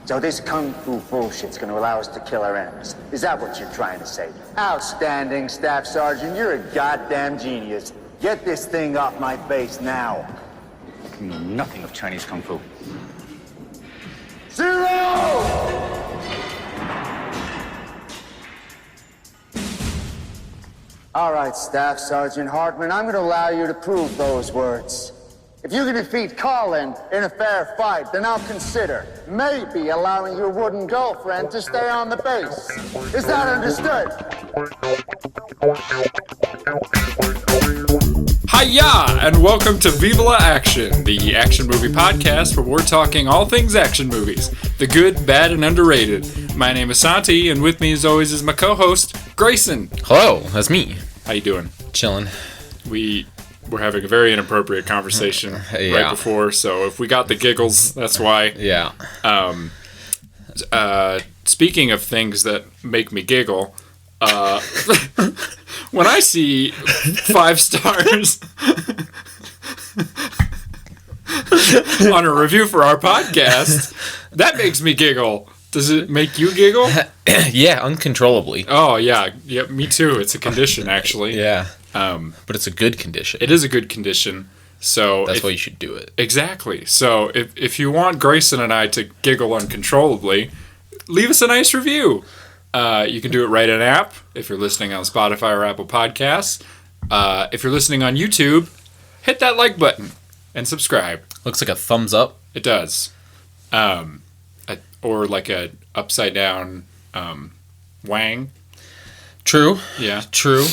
So this kung fu bullshit's gonna allow us to kill our enemies. Is that what you're trying to say? Outstanding, Staff Sergeant. You're a goddamn genius. Get this thing off my face now. You know nothing of Chinese kung fu. Zero! All right, Staff Sergeant Hartman, I'm going to allow you to prove those words. If you can defeat Colin in a fair fight, then I'll consider maybe allowing your wooden girlfriend to stay on the base. Is that understood? Hiya, and welcome to Viva La Action, the action movie podcast where we're talking all things action movies, the good, bad, and underrated. My name is Santi, and with me as always is my co-host, Grayson. Hello, that's me. How you doing? Chilling. We were having a very inappropriate conversation right before, so if we got the giggles, that's why. Yeah. Speaking of things that make me giggle, when I see 5 stars on a review for our podcast, that makes me giggle. Does it make you giggle? Yeah, uncontrollably. Oh, yeah. Yeah, me too. It's a condition, actually. Yeah. But it's a good condition. It is a good condition. So that's why you should do it. Exactly. So if you want Grayson and I to giggle uncontrollably, leave us a nice review. You can do it right in an app if you're listening on Spotify or Apple Podcasts. If you're listening on YouTube, hit that like button and subscribe. Looks like a thumbs up. It does. Or like a upside down wang. True. Yeah. True.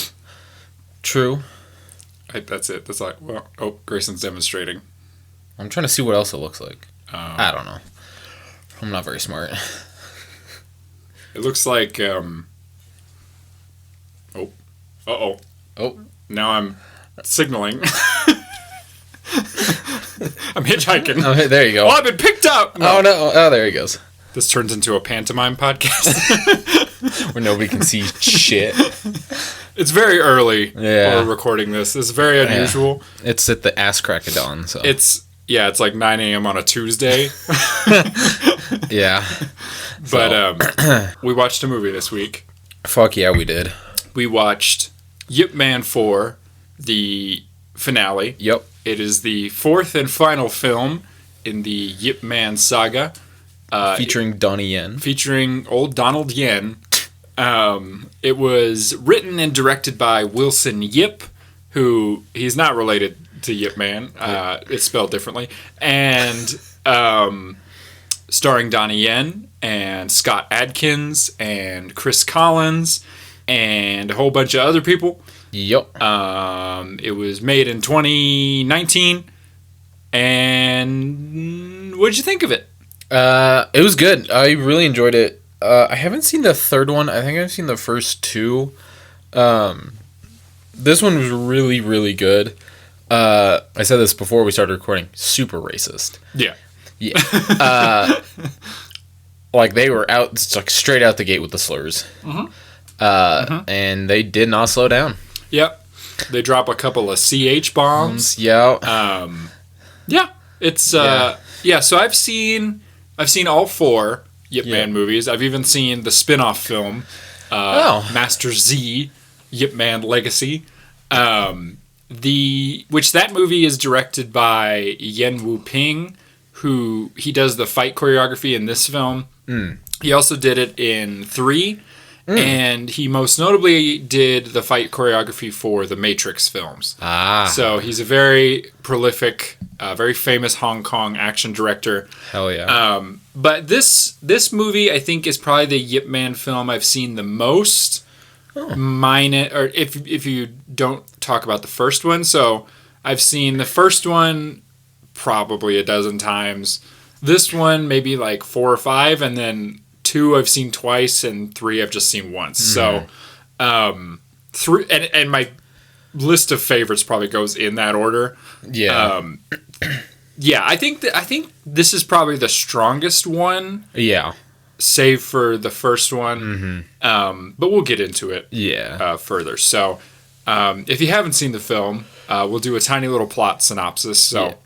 That's it. That's like, well, oh, Grayson's demonstrating. I'm trying to see what else it looks like. I don't know. I'm not very smart. It looks like, Oh. Now I'm signaling. I'm hitchhiking. Oh, there you go. Oh, I've been picked up! No. Oh, no. Oh, there he goes. This turns into a pantomime podcast. Where nobody can see shit. It's very early. Yeah. We're recording this. It's very unusual. Yeah. It's at the ass crack of dawn, so. It's like 9 a.m. on a Tuesday. Yeah. But we watched a movie this week. Fuck yeah, we did. We watched Yip Man 4, the finale. Yep. It is the 4th and final film in the Yip Man saga. Featuring Donnie Yen. Featuring old Donald Yen. It was written and directed by Wilson Yip, who he's not related to Yip Man. It's spelled differently. And starring Donnie Yen and Scott Adkins and Chris Collins and a whole bunch of other people. Yep. It was made in 2019. And what did you think of it? It was good. I really enjoyed it. I haven't seen the third one. I think I've seen the first 2. This one was really, really good. I said this before we started recording. Super racist. Yeah. Yeah. Like they were out, like straight out the gate with the slurs. Mm-hmm. And they did not slow down. Yep. They drop a couple of CH bombs. Yeah. Yeah. It's So I've seen all 4 Yip Man movies. I've even seen the spin-off film, Master Z, Yip Man Legacy. Which that movie is directed by Yen Wu Ping, who he does the fight choreography in this film. He also did it in 3, and he most notably did the fight choreography for the Matrix films. So he's a very prolific, very famous Hong Kong action director. Hell yeah. But this movie, I think, is probably the Yip Man film I've seen the most. Or if you don't talk about the first one. So I've seen the first one probably a dozen times. This one maybe like 4 or 5, and then 2 I've seen twice, and 3 I've just seen once. So 3 and my list of favorites probably goes in that order. Yeah. I think this is probably the strongest one. Yeah. Save for the first one. Mm-hmm. But we'll get into it further. So if you haven't seen the film, we'll do a tiny little plot synopsis. So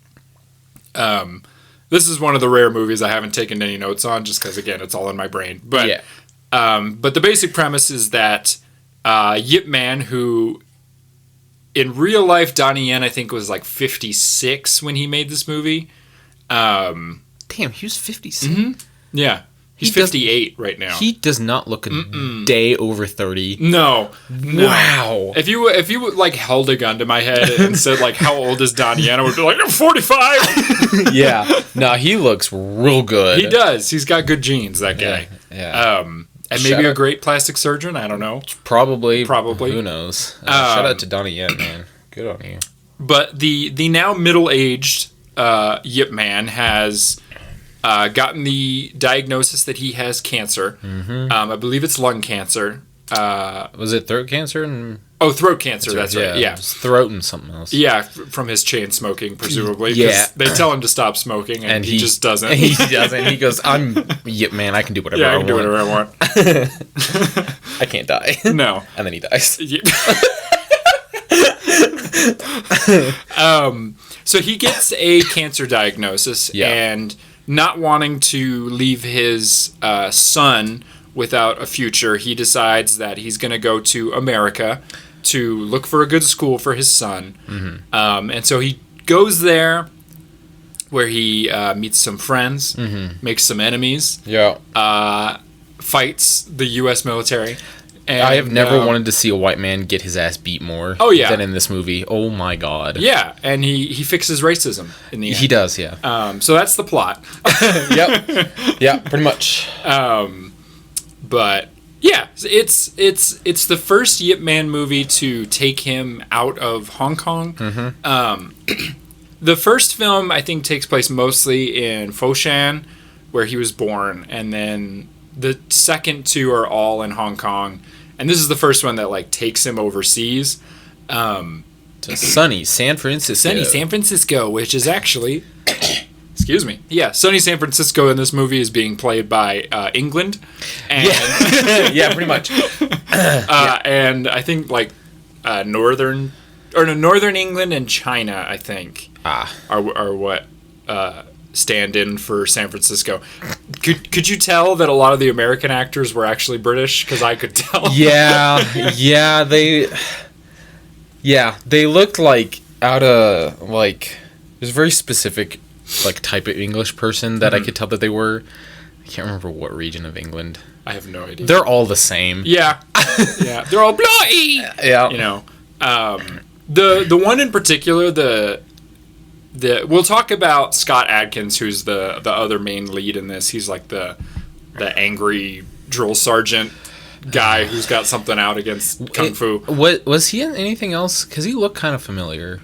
This is one of the rare movies I haven't taken any notes on, just because, again, it's all in my brain. But but the basic premise is that Yip Man, who in real life, Donnie Yen, I think, was like 56 when he made this movie. Damn, he was 56. Mm-hmm. Yeah. He's 58 right now. He does not look a day over 30. No. Wow. If you like held a gun to my head and said like, how old is Donnie Yen? I would be like, I'm 45. Yeah. No, he looks real good. He does. He's got good genes, that guy. Yeah. And maybe a great plastic surgeon. I don't know. Probably. Probably. Who knows? Shout out to Donnie Yen, man. Good on you. But the now middle-aged Yip Man has gotten the diagnosis that he has cancer. Mm-hmm. I believe it's lung cancer. Was it throat cancer? Throat cancer. That's right. Yeah. Throat and something else. Yeah, from his chain smoking, presumably. Yeah. They tell him to stop smoking, and he just doesn't. He doesn't. He goes, I'm Yip Man. I can do whatever I want. I can do whatever I want. I can't die. No. And then he dies. Yeah. So he gets a cancer diagnosis, and not wanting to leave his son without a future, he decides that he's going to go to America to look for a good school for his son. Mm-hmm. And so he goes there, where he meets some friends, makes some enemies, fights the U.S. military. And, I have never wanted to see a white man get his ass beat more than in this movie. Oh my god. Yeah, and he fixes racism in the end. He does, yeah. So that's the plot. Yep. Yeah, pretty much. But yeah, it's the first Yip Man movie to take him out of Hong Kong. Mm-hmm. The first film, I think, takes place mostly in Foshan, where he was born, and then the second two are all in Hong Kong. And this is the first one that like takes him overseas. To sunny San Francisco. Sunny San Francisco, which is actually... Excuse me. Yeah, sunny San Francisco in this movie is being played by England. And, yeah, pretty much. And I think like northern England and China, I think, are what stand in for San Francisco. Could you tell that a lot of the American actors were actually British? Because I could tell. They looked like out of like there's a very specific like type of English person that I could tell that they were. I can't remember what region of England. I have no idea. They're all the same. Yeah, yeah, they're all bloody. Yeah, you know, the one in particular, we'll talk about Scott Adkins, who's the other main lead in this. He's like the angry drill sergeant guy who's got something out against Kung Fu. Was he in anything else? Because he looked kind of familiar.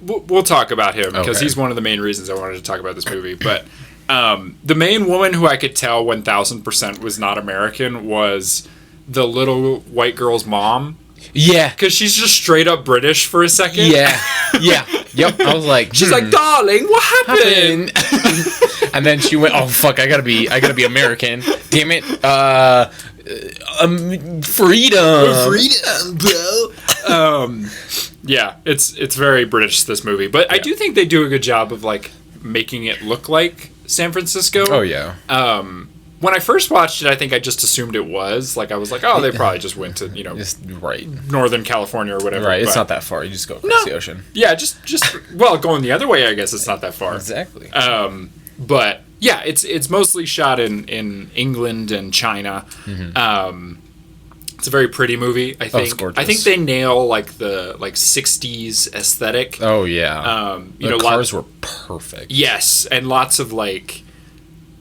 We'll talk about him because he's one of the main reasons I wanted to talk about this movie. But the main woman who I could tell 1000% was not American was the little white girl's mom. Yeah. Because she's just straight up British for a second. Yeah. Yeah. Yep. I was like, she's like, darling, what happened? And then she went, oh fuck, I gotta be American. Damn it. Freedom, bro. Yeah, it's very British, this movie, but I do think they do a good job of like making it look like San Francisco. Oh yeah. When I first watched it, I think I just assumed it was like I was like, oh, they probably just went to just Northern California or whatever. Right, it's not that far. You just go across the ocean. Yeah, just well, going the other way, I guess it's not that far. Exactly. But yeah, it's mostly shot in England and China. Mm-hmm. It's a very pretty movie. I think. It's gorgeous. I think they nail like the 60s aesthetic. Oh yeah. The cars were perfect. Yes, and lots of like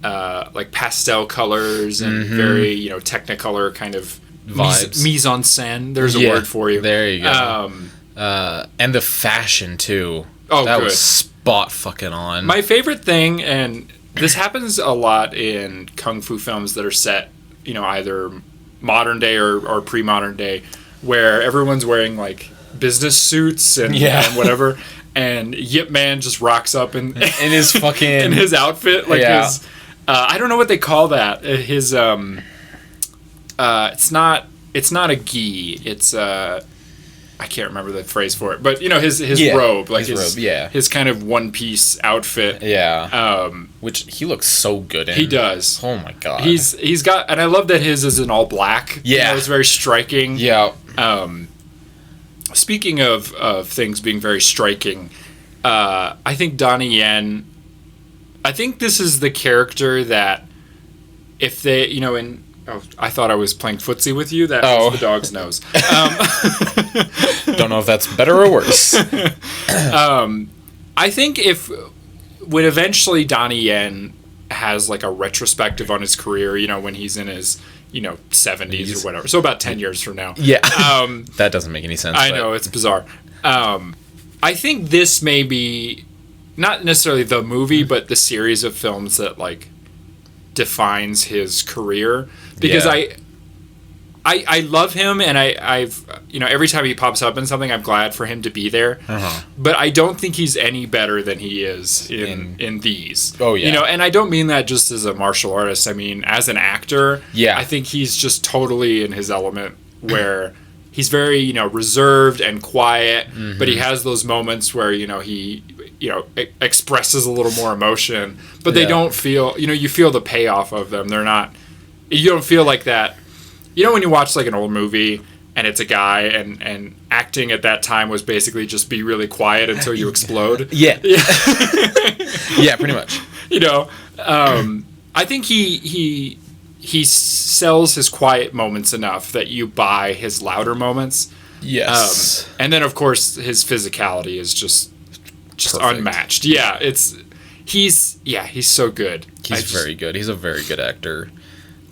pastel colors and very Technicolor kind of vibes. Mise en scène. There's a word for you. There you go. And the fashion too. Oh, that good. was spot fucking on. My favorite thing, and this happens a lot in kung fu films that are set, either modern day or pre-modern day, where everyone's wearing like business suits and whatever, and Yip Man just rocks up in his fucking in his outfit, like his. I don't know what they call that. His it's not a gi. It's I can't remember the phrase for it, but his robe, like his robe, his kind of one piece outfit. Yeah. Which he looks so good in. He does. Oh my god. He's got, and I love that his is in all black. Yeah. It's very striking. Yeah. Speaking of things being very striking, I think Donnie Yen. I think this is the character that if they, Oh, I thought I was playing footsie with you. That was the dog's nose. Don't know if that's better or worse. I think when eventually Donnie Yen has like a retrospective on his career, when he's in his, 70s or whatever. So about 10 years from now. Yeah. That doesn't make any sense. I know, it's bizarre. I think this may be not necessarily the movie, but the series of films that like defines his career, because I love him, and I've every time he pops up in something, I'm glad for him to be there. But I don't think he's any better than he is in these. Oh yeah. And I don't mean that just as a martial artist. I mean as an actor. Yeah. I think he's just totally in his element, where he's very reserved and quiet, but he has those moments where he expresses a little more emotion, but they don't feel, you feel the payoff of them. They're not, you don't feel like that. When you watch like an old movie and it's a guy and acting at that time was basically just be really quiet until you explode. Yeah. Yeah, pretty much. I think he sells his quiet moments enough that you buy his louder moments. Yes. And then of course his physicality is just Perfect. Unmatched. Yeah, he's so good. He's very good. He's a very good actor.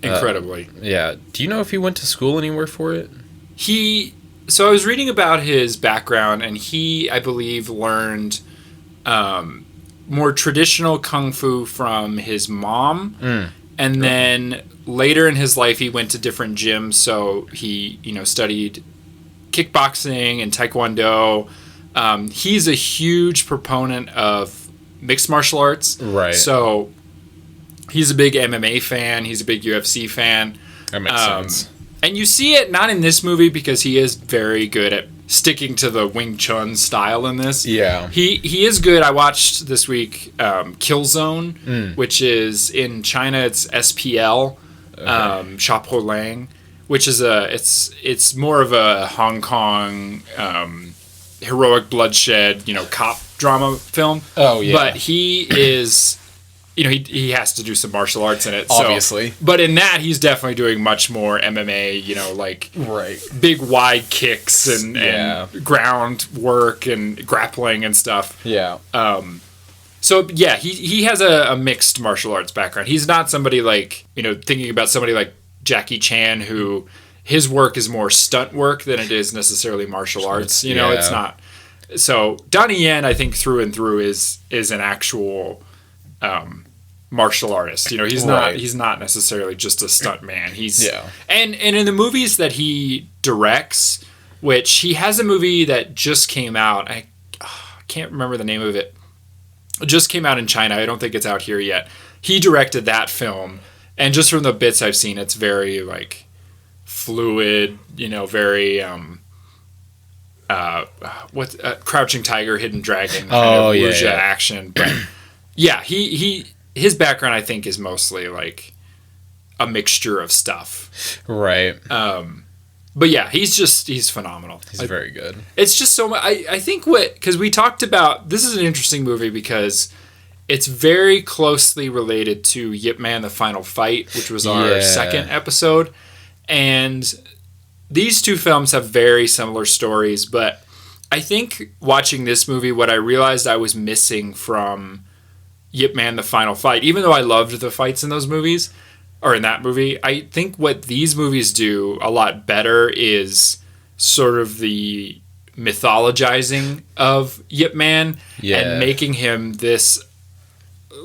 Incredibly. Yeah. Do you know if he went to school anywhere for it? So I was reading about his background, and he, I believe, learned more traditional kung fu from his mom, and then later in his life he went to different gyms. So he, studied kickboxing and taekwondo. He's a huge proponent of mixed martial arts. Right. So he's a big MMA fan. He's a big UFC fan. That makes sense. And you see it not in this movie because he is very good at sticking to the Wing Chun style in this. Yeah. He is good. I watched this week Killzone, which is in China. It's SPL, Chapo Lang, which is it's more of a Hong Kong heroic bloodshed, cop drama film. Oh yeah. But he is, he has to do some martial arts in it. Obviously. So, but in that, he's definitely doing much more MMA, like big wide kicks and ground work and grappling and stuff. Yeah. So yeah, he has a mixed martial arts background. He's not somebody like, thinking about somebody like Jackie Chan, who his work is more stunt work than it is necessarily martial arts. It's not. So Donnie Yen, I think through and through is an actual martial artist. He's not necessarily just a stunt man. He's and in the movies that he directs, which he has a movie that just came out. I can't remember the name of it. It just came out in China. I don't think it's out here yet. He directed that film, and just from the bits I've seen, it's very like fluid, very Crouching Tiger, Hidden Dragon kind of wuxia action. But yeah, his background I think is mostly like a mixture of stuff. Right. But yeah, he's phenomenal. He's very good. It's just so much. I think because we talked about, this is an interesting movie because it's very closely related to Yip Man: The Final Fight, which was our second episode. And these two films have very similar stories, but I think watching this movie, what I realized I was missing from Yip Man: The Final Fight, even though I loved the fights in those movies, or in that movie, I think what these movies do a lot better is sort of the mythologizing of Yip Man and making him this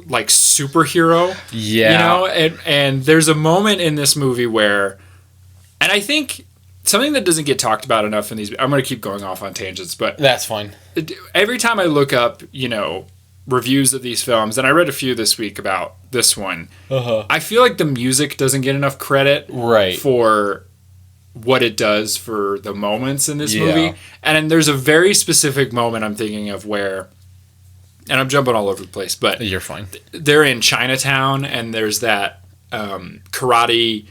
like superhero. Yeah. And there's a moment in this movie where, and I think something that doesn't get talked about enough in these, I'm going to keep going off on tangents, but that's fine. Every time I look up, reviews of these films, and I read a few this week about this one, I feel like the music doesn't get enough credit for what it does for the moments in this Yeah. movie. And there's a very specific moment I'm thinking of where, and I'm jumping all over the place, but You're fine. they're in Chinatown, and there's that karate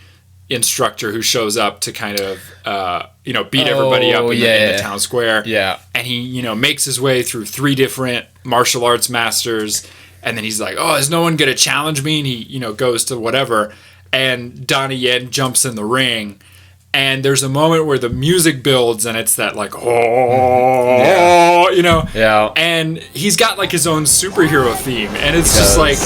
instructor who shows up to kind of beat everybody up in the town square. Yeah. And he makes his way through 3 different martial arts masters, and then he's like, oh, is no one gonna challenge me? And he goes to whatever, and Donnie Yen jumps in the ring, and there's a moment where the music builds, and it's that like Yeah. and he's got like his own superhero theme, and it's just like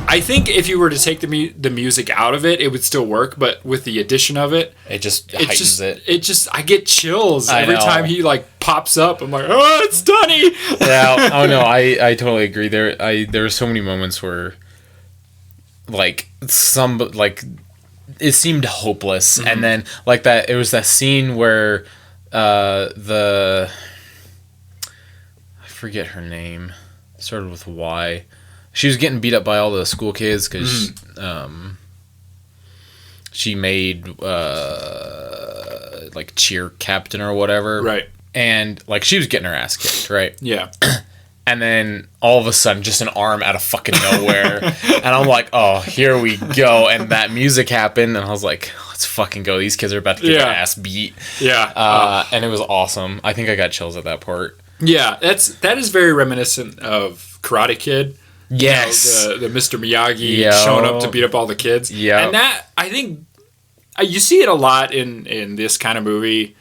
I think if you were to take the music out of it, it would still work, but with the addition of it, It just heightens it. I get chills every know. time he like pops up. I'm like, oh, it's Donnie. Yeah. Oh no, I totally agree. There are so many moments where like it seemed hopeless, and then like that, it was that scene where I forget her name, started with Y. She was getting beat up by all the school kids because she made like cheer captain or whatever, Right. and like she was getting her ass kicked, right? Yeah. And then all of a sudden, just an arm out of fucking nowhere. And I'm like, oh, here we go. And that music happened. And I was like, let's fucking go. These kids are about to get their ass beat. Yeah. And it was awesome. I think I got chills at that part. Yeah. That is very reminiscent of Karate Kid. Yes. The Mr. Miyagi Yo. showing up to beat up all the kids. Yeah. And that, I think, you see it a lot in this kind of movie.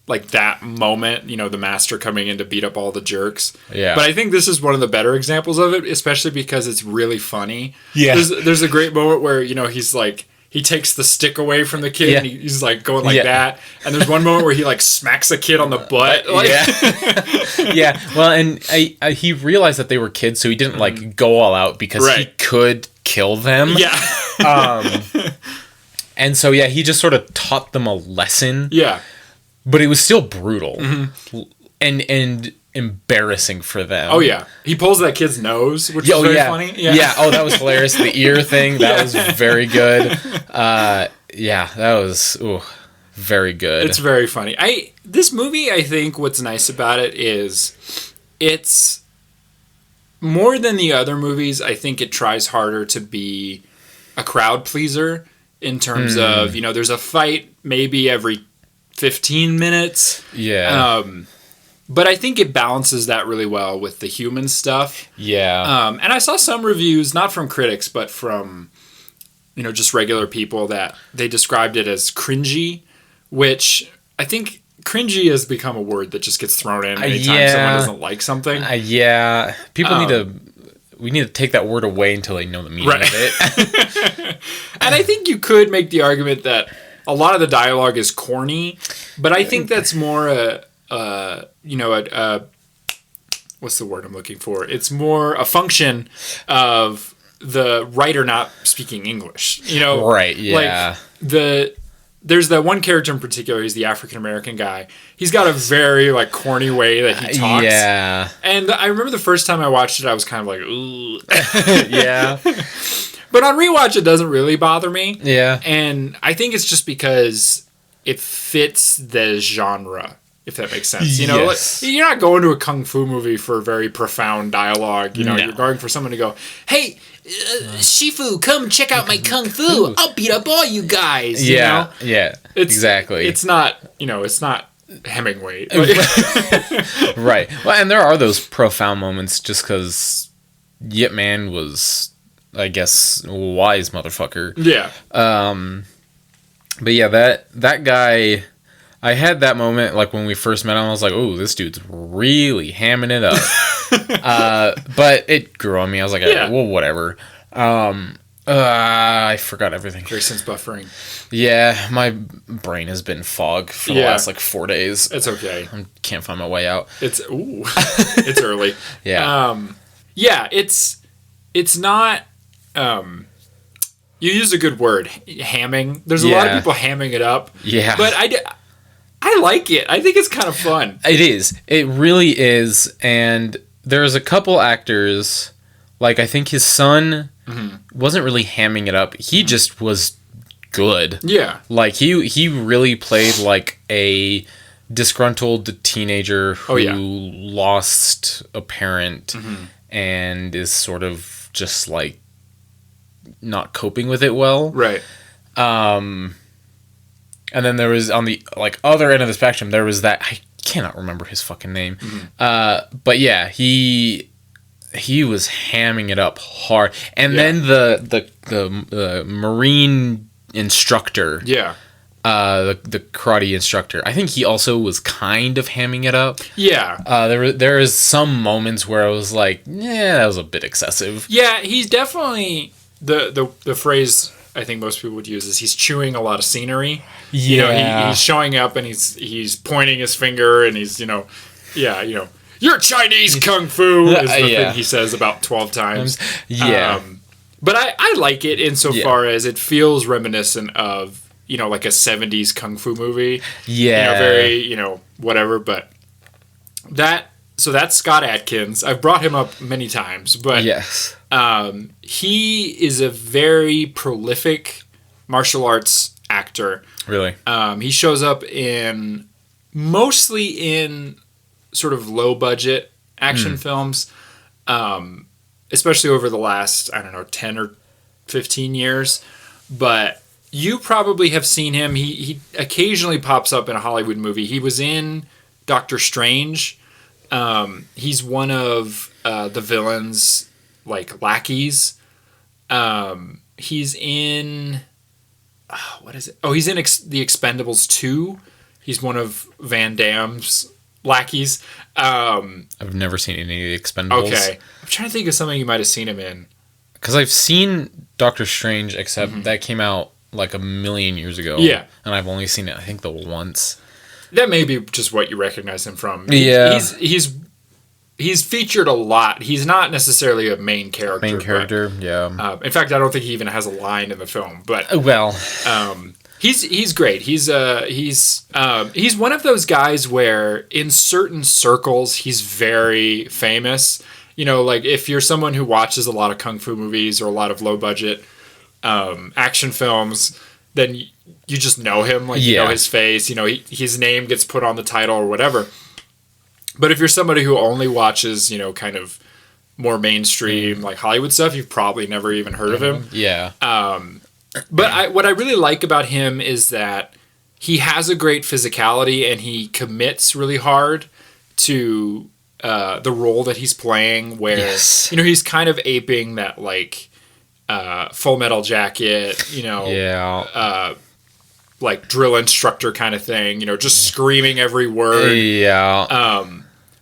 Like that moment, the master coming in to beat up all the jerks. Yeah. But I think this is one of the better examples of it, especially because it's really funny. Yeah. There's a great moment where, he's like, he takes the stick away from the kid, Yeah. and he's like going like that. And there's one moment where he like smacks a kid on the butt. Like, Yeah. Yeah. Well, and he realized that they were kids, so he didn't like go all out because he could kill them. Yeah. And so, yeah, he just sort of taught them a lesson. Yeah. But it was still brutal and embarrassing for them. Oh, yeah. He pulls that kid's nose, which is very funny. Yeah. Oh, that was hilarious. The ear thing, that was very good. Yeah, that was very good. It's very funny. This movie, I think what's nice about it is it's more than the other movies. I think it tries harder to be a crowd pleaser in terms of, there's a fight maybe every 15 minutes. Yeah. But I think it balances that really well with the human stuff. Yeah. And I saw some reviews, not from critics, but from, just regular people, that they described it as cringy, which I think cringy has become a word that just gets thrown in anytime someone doesn't like something. Yeah. People we need to take that word away until they know the meaning of it. And I think you could make the argument that a lot of the dialogue is corny, but I think that's more what's the word I'm looking for? It's more a function of the writer not speaking English. Right, yeah. Like there's that one character in particular, he's the African American guy. He's got a very like corny way that he talks. Yeah. And I remember the first time I watched it, I was kind of like, ooh. Yeah. But on rewatch, it doesn't really bother me. Yeah. And I think it's just because it fits the genre, if that makes sense. Yes. Like, you're not going to a kung fu movie for very profound dialogue. No. You're going for someone to go, hey, Shifu, come check out my kung fu. I'll beat up all you guys. Yeah. Yeah. Exactly. It's not, it's not Hemingway. Right. Well, and there are those profound moments just because Yip Man was, I guess, a wise motherfucker. Yeah. But yeah, that guy, I had that moment like when we first met him. I was like, "Oh, this dude's really hamming it up." But it grew on me. I was like, "Well, whatever." I forgot everything. Grayson's buffering. Yeah, my brain has been fog for the last like 4 days. It's okay. I can't find my way out. It's early. Yeah. Yeah. It's not. You used a good word, hamming. There's a lot of people hamming it up. Yeah. But I like it. I think it's kind of fun. It is. It really is. And there's a couple actors, like I think his son wasn't really hamming it up. He just was good. Yeah. Like he really played like a disgruntled teenager who lost a parent and is sort of just like not coping with it well. Right. And then there was on the like other end of the spectrum, there was that I cannot remember his fucking name. But yeah, he was hamming it up hard. And then the Marine instructor. Yeah. The karate instructor. I think he also was kind of hamming it up. Yeah. There is some moments where I was like, yeah, that was a bit excessive. Yeah, he's definitely the phrase I think most people would use is he's chewing a lot of scenery. Yeah. You know, he's showing up and he's pointing his finger and he's, you're Chinese Kung Fu is the thing he says about 12 times. But I like it insofar as it feels reminiscent of, like a 70s Kung Fu movie. Yeah. Very, whatever. But so that's Scott Adkins. I've brought him up many times, but yes. He is a very prolific martial arts actor. Really? He shows up mostly in sort of low budget action films, especially over the last, 10 or 15 years. But you probably have seen him. He occasionally pops up in a Hollywood movie. He was in Doctor Strange. He's one of the villains, like lackeys. He's in what is it? Oh, he's in The Expendables 2. He's one of Van Damme's lackeys. I've never seen any of the Expendables. Okay, I'm trying to think of something you might have seen him in. Because I've seen Doctor Strange, except that came out like a million years ago. Yeah, and I've only seen it, I think, the once. That may be just what you recognize him from. Yeah, he's featured a lot. He's not necessarily a main character. Yeah. In fact, I don't think he even has a line in the film. But he's great. He's one of those guys where in certain circles he's very famous. Like if you're someone who watches a lot of kung fu movies or a lot of low budget action films, then you just know him. Like you know his face. His name gets put on the title or whatever. But if you're somebody who only watches, kind of more mainstream, like Hollywood stuff, you've probably never even heard of him. Yeah. But what I really like about him is that he has a great physicality and he commits really hard to the role that he's playing, where he's kind of aping that like Full Metal Jacket, like drill instructor kind of thing, just screaming every word. Yeah.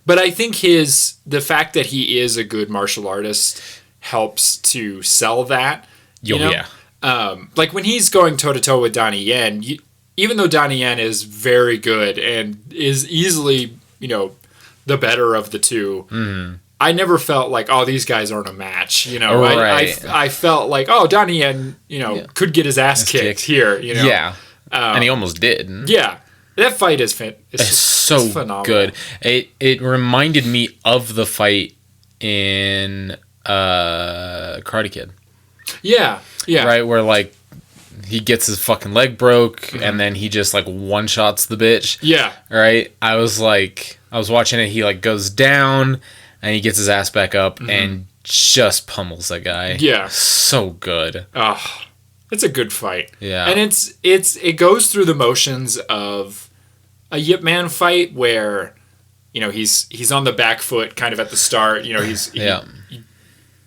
But I think the fact that he is a good martial artist helps to sell that. Yeah. Like when he's going toe to toe with Donnie Yen, even though Donnie Yen is very good and is easily, the better of the two, I never felt like, oh, these guys aren't a match. Right. I felt like, oh, Donnie Yen, could get his ass kicked here. Yeah. And he almost did. Yeah. That fight is so phenomenal. Good. It reminded me of the fight in Karate Kid. Yeah. Yeah. Right, where like he gets his fucking leg broke and then he just like one shots the bitch. Yeah. Right? I was watching it, he like goes down and he gets his ass back up and just pummels that guy. Yeah. So good. Oh, it's a good fight. Yeah. And it goes through the motions of a Yip Man fight where, he's on the back foot kind of at the start.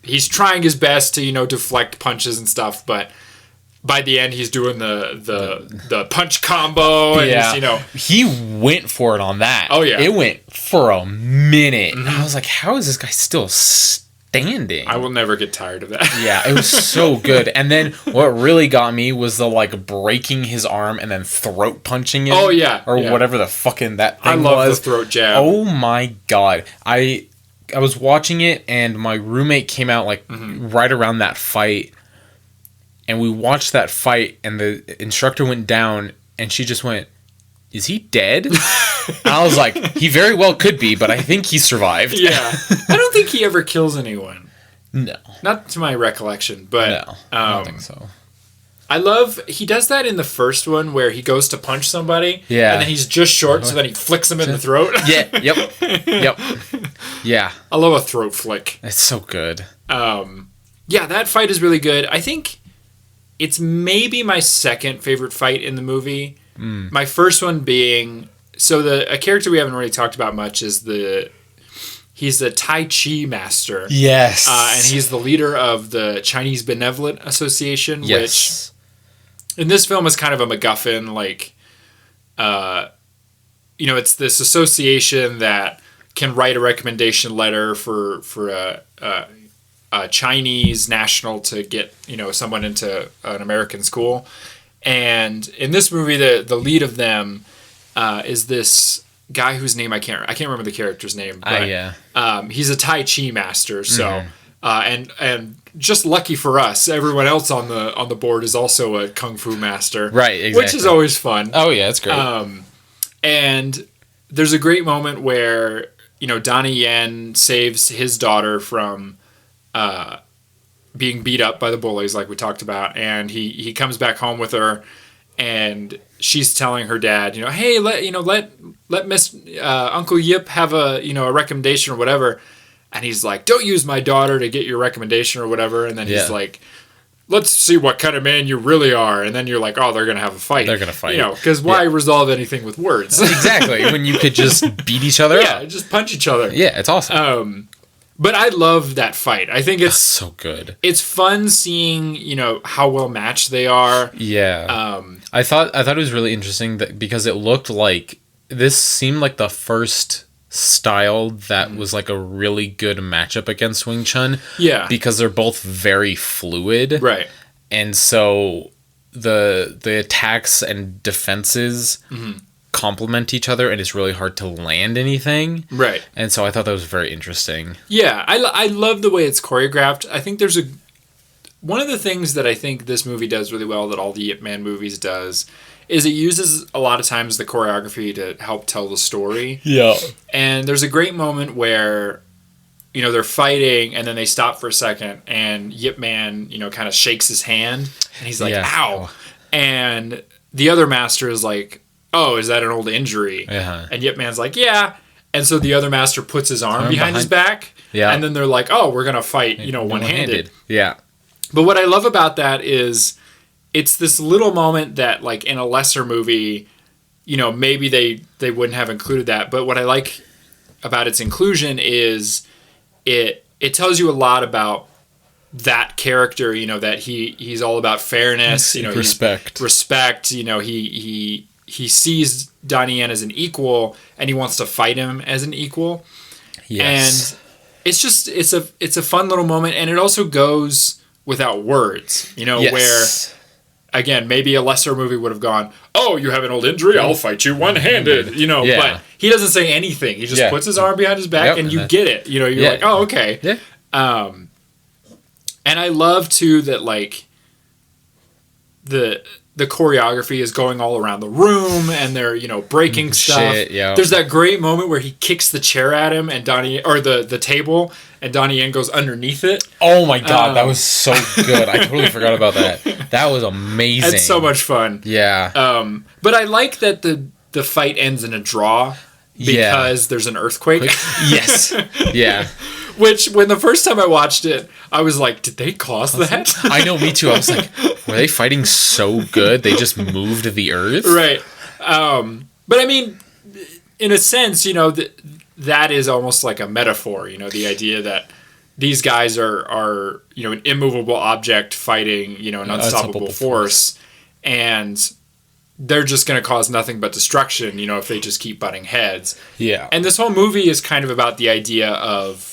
He's trying his best to, deflect punches and stuff, but by the end he's doing the punch combo and he went for it on that. Oh yeah. It went for a minute. And I was like, how is this guy still standing? I will never get tired of that. Yeah, it was so good. And then what really got me was the like breaking his arm and then throat punching him. Oh yeah. Or whatever the fucking that thing was. I love the throat jab. Oh my god. I was watching it and my roommate came out like right around that fight and we watched that fight, and the instructor went down, and she just went, "Is he dead?" And I was like, he very well could be, but I think he survived. Yeah. I don't think he ever kills anyone. No. Not to my recollection, but... No, I don't think so. I love... He does that in the first one where he goes to punch somebody, Yeah. and then he's just short, so then he flicks him in the throat. Yeah, yep. Yeah. I love a throat flick. It's so good. Yeah, that fight is really good. I think it's maybe my second favorite fight in the movie. My first one being... So a character we haven't really talked about much is he's the Tai Chi master. Yes. And he's the leader of the Chinese Benevolent Association, which in this film is kind of a MacGuffin. Like, it's this association that can write a recommendation letter for a Chinese national to get, someone into an American school. And in this movie, the lead of them is this guy whose name I can't remember the character's name, but he's a Tai Chi master. So and just lucky for us, everyone else on the board is also a Kung Fu master, right? Exactly. Which is always fun. Oh yeah, it's great. And there's a great moment where Donnie Yen saves his daughter from being beat up by the bullies, like we talked about, and he comes back home with her. And she's telling her dad, hey, let Miss Uncle Yip have a recommendation or whatever. And he's like, don't use my daughter to get your recommendation or whatever. And then he's like, let's see what kind of man you really are. And then you're like, oh, they're gonna have a fight. They're gonna fight. Because why resolve anything with words? Exactly. When you could just beat each other up. Yeah, just punch each other. Yeah, it's awesome. But I love that fight. I think it's so good. It's fun seeing, how well matched they are. Yeah. I thought it was really interesting because it looked like this seemed like the first style that was like a really good matchup against Wing Chun. Yeah. Because they're both very fluid. Right. And so the attacks and defenses complement each other, and it's really hard to land anything. Right. And so I thought that was very interesting. Yeah, I love the way it's choreographed. I think there's one of the things that I think this movie does really well that all the Ip Man movies does is it uses a lot of times the choreography to help tell the story. Yeah. And there's a great moment where they're fighting and then they stop for a second and Yip Man, kind of shakes his hand and he's like, ow. And the other master is like, oh, is that an old injury? Uh-huh. And Yip Man's like, yeah. And so the other master puts his arm behind his back. Yeah. And then they're like, oh, we're going to fight, one-handed. Yeah. But what I love about that is it's this little moment that, like, in a lesser movie, maybe they wouldn't have included that. But what I like about its inclusion is it tells you a lot about that character, that he's all about fairness, respect. Respect, he sees Donnie Yen as an equal and he wants to fight him as an equal. Yes. And it's just it's a fun little moment, and it also goes without words, where again, maybe a lesser movie would have gone, oh, you have an old injury, I'll fight you one-handed, but he doesn't say anything. He just puts his arm behind his back and you get it. You're like, oh, okay. Yeah. And I love too that like the choreography is going all around the room and they're, breaking stuff. There's that great moment where he kicks the chair at him and the table, and Donnie Yen goes underneath it. Oh my God, that was so good. I totally forgot about that. That was amazing. It's so much fun. Yeah. But I like that the fight ends in a draw because there's an earthquake. Yes. Yeah. Which, when the first time I watched it, I was like, did they cause that? I know, me too. I was like, were they fighting so good they just moved the earth? Right. But I mean, in a sense, that is almost like a metaphor, the idea that these guys are an immovable object fighting, an unstoppable force, and they're just going to cause nothing but destruction, if they just keep butting heads. Yeah. And this whole movie is kind of about the idea of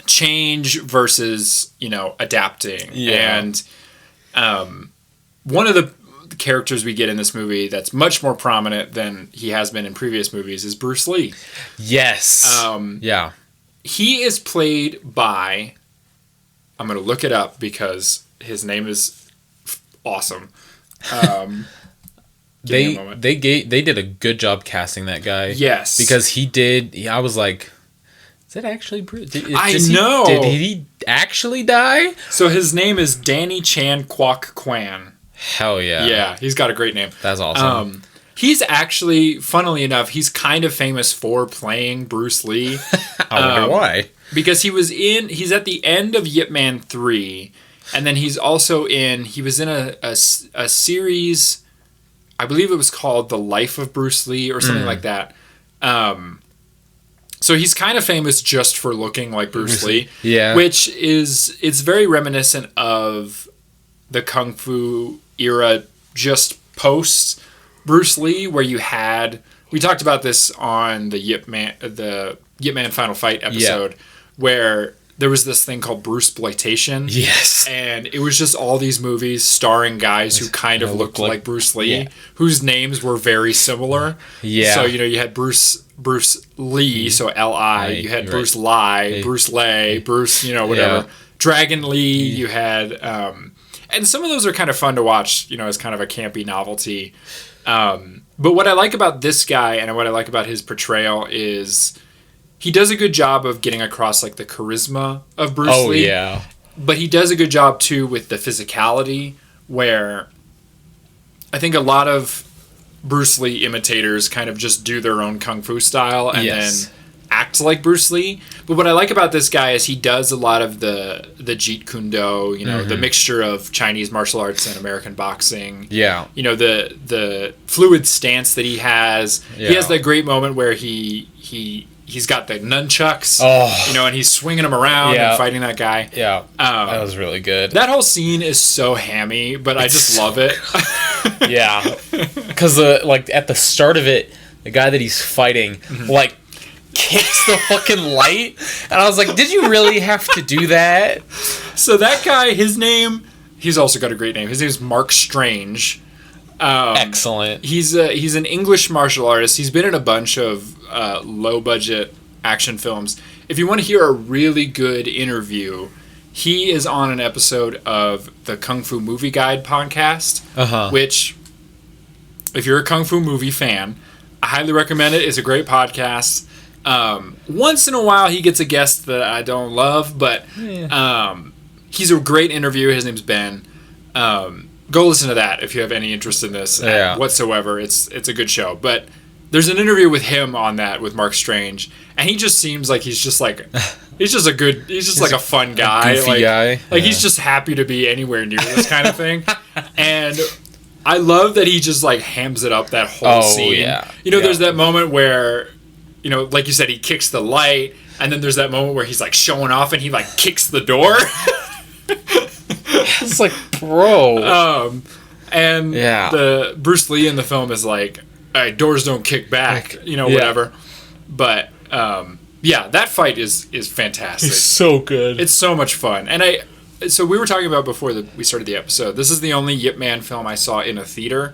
change versus, adapting. Yeah. And one of the characters we get in this movie that's much more prominent than he has been in previous movies is Bruce Lee. Yes. Yeah. He is played by, I'm going to look it up because his name is awesome. They did a good job casting that guy. Yes, because he did. I was like, is that actually Bruce? Did he actually die? So his name is Danny Chan Kwok Kwan. Hell yeah. Yeah, he's got a great name. That's awesome. He's actually, funnily enough, he's kind of famous for playing Bruce Lee. I wonder why. Because he's at the end of Yip Man 3, and then he was in a series, I believe it was called The Life of Bruce Lee or something like that. So he's kind of famous just for looking like Bruce Lee. Yeah. It's very reminiscent of the Kung Fu era just post Bruce Lee, where we talked about this on the Yip Man Final Fight episode, where there was this thing called Bruceploitation. Yes. And it was just all these movies starring guys who kind of looked like Bruce Lee, whose names were very similar. Yeah. So, you had Bruce Lee, so L-I. You had Bruce Lai, Bruce Lei, Bruce, whatever. Yeah. Dragon Lee, you had... and some of those are kind of fun to watch, as kind of a campy novelty. But what I like about this guy and what I like about his portrayal is he does a good job of getting across like the charisma of Bruce Lee. Oh, yeah. But he does a good job too with the physicality, where I think a lot of Bruce Lee imitators kind of just do their own kung fu style and then act like Bruce Lee. But what I like about this guy is he does a lot of the Jeet Kune Do, the mixture of Chinese martial arts and American boxing. Yeah. The fluid stance that he has. Yeah. He has that great moment where he's got the nunchucks, and he's swinging them around and fighting that guy. Yeah, that was really good. That whole scene is so hammy, but I just love it. Yeah, because at the start of it, the guy that he's fighting, kicks the fucking light, and I was like, did you really have to do that? So that guy, he's also got a great name. His name is Mark Strange. Excellent. He's an English martial artist. He's been in a bunch of low budget action films. If you want to hear a really good interview, he is on an episode of the Kung Fu Movie Guide podcast, which, if you're a Kung Fu movie fan, I highly recommend it. It's a great podcast. Once in a while he gets a guest that I don't love, but he's a great interviewer. His name's Ben. Go listen to that if you have any interest in this whatsoever. It's a good show. But there's an interview with him on that with Mark Strange, and he just seems like he's just like a fun guy. Goofy guy. He's just happy to be anywhere near this kind of thing. And I love that he just hams it up that whole scene. Yeah. There's that moment where, like you said, he kicks the light, and then there's that moment where he's showing off and he kicks the door. It's like, bro. And the Bruce Lee in the film is like, all right, doors don't kick back, whatever. But that fight is fantastic. It's so good. It's so much fun. And so we were talking about before we started the episode. This is the only Yip Man film I saw in a theater.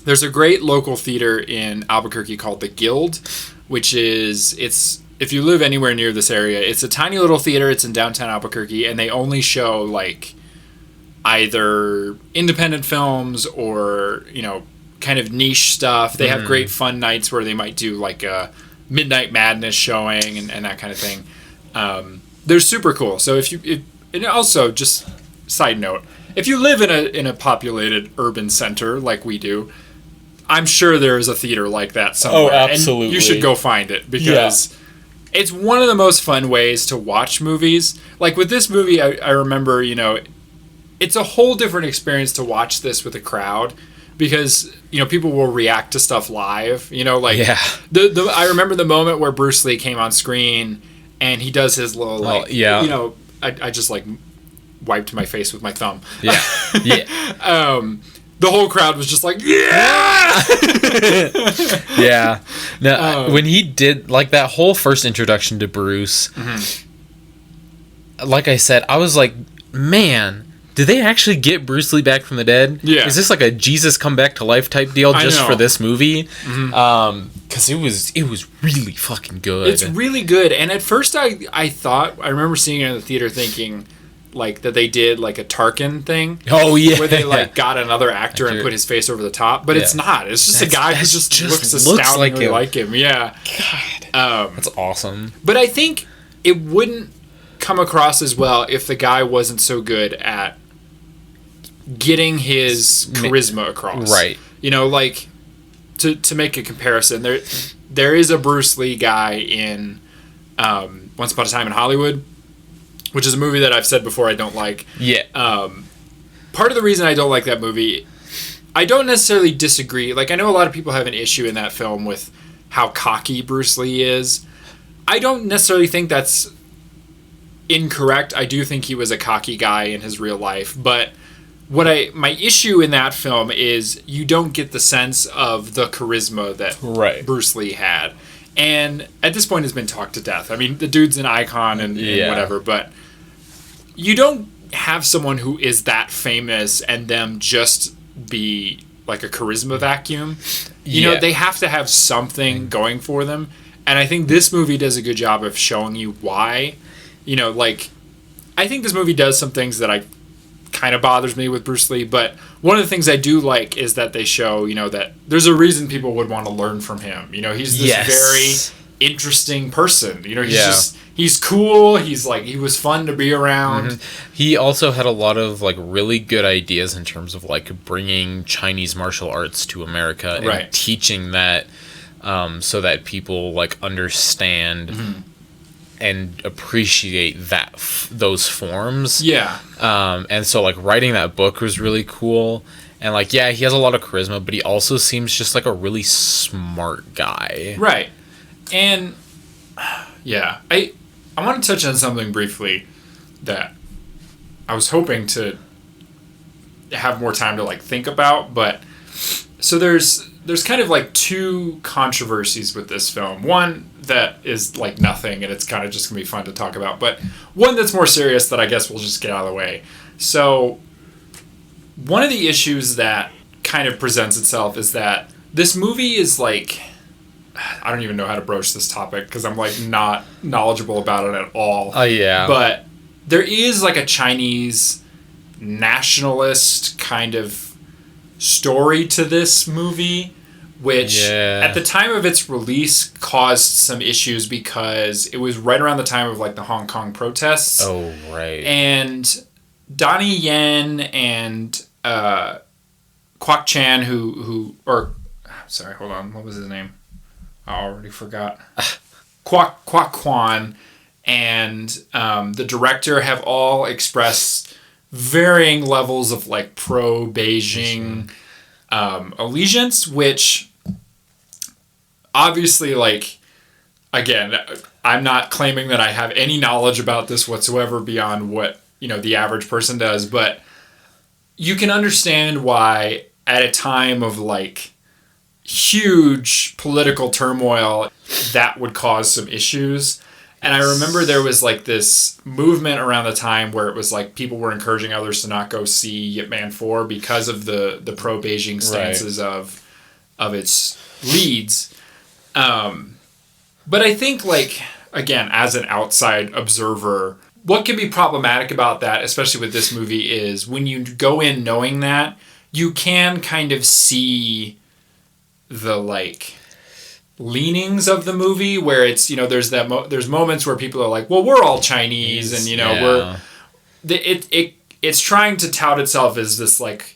There's a great local theater in Albuquerque called The Guild, which if you live anywhere near this area, it's a tiny little theater. It's in downtown Albuquerque, and they only show either independent films or kind of niche stuff. They have great fun nights where they might do a Midnight Madness showing and that kind of thing. They're super cool. So and also just side note, if you live in a populated urban center like we do, I'm sure there is a theater like that somewhere. Oh, absolutely. And you should go find it because it's one of the most fun ways to watch movies. Like with this movie, I remember, it's a whole different experience to watch this with a crowd because, people will react to stuff live. I remember the moment where Bruce Lee came on screen and he does his little, I just wiped my face with my thumb. Yeah. Yeah. The whole crowd was just like, yeah! Yeah. Now, when he did, that whole first introduction to Bruce, like I said, I was like, man, did they actually get Bruce Lee back from the dead? Yeah. Is this a Jesus come back to life type deal just for this movie? Because it was really fucking good. It's really good. And at first I remember seeing it in the theater thinking, like that they did like a Tarkin thing. Oh yeah, where they like got another actor and put his face over the top, but it's not. It's just a guy who just looks astoundingly like him. Yeah, God, that's awesome. But I think it wouldn't come across as well if the guy wasn't so good at getting his charisma across. Right. You know, like to make a comparison, there is a Bruce Lee guy in Once Upon a Time in Hollywood, which is a movie that I've said before I don't like. Yeah. Part of the reason I don't like that movie, I don't necessarily disagree. Like, I know a lot of people have an issue in that film with how cocky Bruce Lee is. I don't necessarily think that's incorrect. I do think he was a cocky guy in his real life, but my issue in that film is you don't get the sense of the charisma that Bruce Lee had. And at this point, it's been talked to death. I mean, the dude's an icon and whatever, but you don't have someone who is that famous and them just be like a charisma vacuum. You know, they have to have something going for them. And I think this movie does a good job of showing you why. You know, like, I think this movie does some things that kind of bothers me with Bruce Lee, but one of the things I do like is that they show, you know, that there's a reason people would want to learn from him. You know, he's this very interesting person. You know, he's cool. He's like, he was fun to be around. Mm-hmm. He also had a lot of like really good ideas in terms of like bringing Chinese martial arts to America and teaching that so that people like understand and appreciate those forms. Yeah. And so like writing that book was really cool. And like, yeah, he has a lot of charisma, but he also seems just like a really smart guy. Right. And yeah, I want to touch on something briefly that I was hoping to have more time to like think about, but so there's kind of like two controversies with this film. One that is like nothing and it's kind of just gonna be fun to talk about, but one that's more serious that I guess we'll just get out of the way. So one of the issues that kind of presents itself is that this movie is like, I don't even know how to broach this topic because I'm like not knowledgeable about it at all. Oh yeah. But there is like a Chinese nationalist kind of story to this movie, which at the time of its release caused some issues because it was right around the time of like the Hong Kong protests. Oh, right. And Donnie Yen and Kwok Chan, sorry, hold on, what was his name? I already forgot. Kwok Kwan and the director have all expressed varying levels of like pro-Beijing allegiance, which obviously, like, again, I'm not claiming that I have any knowledge about this whatsoever beyond what, you know, the average person does, but you can understand why at a time of like huge political turmoil that would cause some issues. And I remember there was like this movement around the time where it was like people were encouraging others to not go see Yip Man 4 because of the pro-Beijing stances of its leads. But I think, like, again, as an outside observer, what can be problematic about that, especially with this movie, is when you go in knowing that, you can kind of see the, like, leanings of the movie where it's, you know, there's there's moments where people are like, well, we're all Chinese, and, you know, it's trying to tout itself as this, like,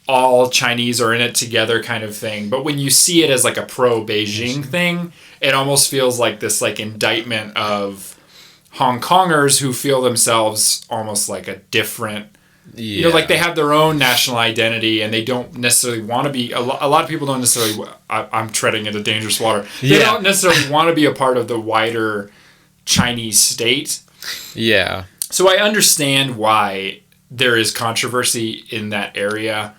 all Chinese are in it together kind of thing. But when you see it as like a pro-Beijing thing, it almost feels like this like indictment of Hong Kongers who feel themselves almost like a different, you know, like they have their own national identity and they don't necessarily want to be, a lot of people don't necessarily, I'm treading into dangerous water. They don't necessarily want to be a part of the wider Chinese state. Yeah. So I understand why there is controversy in that area.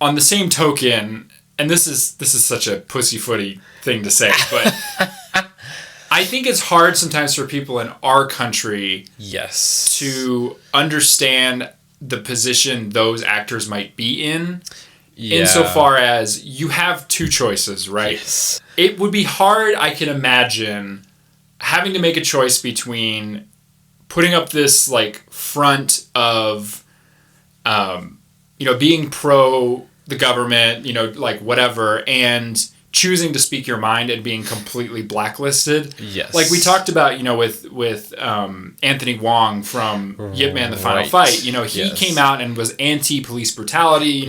On the same token, and this is such a pussyfooty thing to say, but I think it's hard sometimes for people in our country to understand the position those actors might be in insofar as you have two choices, right? Yes. It would be hard, I can imagine, having to make a choice between putting up this like front of, being pro the government, like whatever, and choosing to speak your mind and being completely blacklisted. Yes. Like we talked about, with Anthony Wong from Yip Man: The Final Fight. He came out and was anti-police brutality.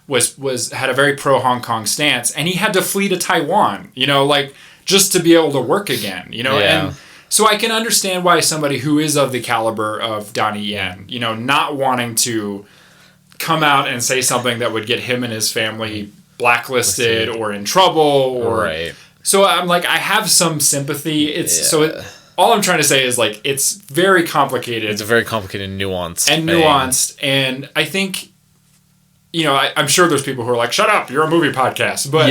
Was had a very pro Hong Kong stance, and he had to flee to Taiwan. Like just to be able to work again. And so I can understand why somebody who is of the caliber of Donnie Yen, not wanting to come out and say something that would get him and his family blacklisted or in trouble or so I'm like I have some sympathy. All I'm trying to say is like it's very complicated. It's a very complicated nuanced and I think I'm sure there's people who are like, shut up, you're a movie podcast, but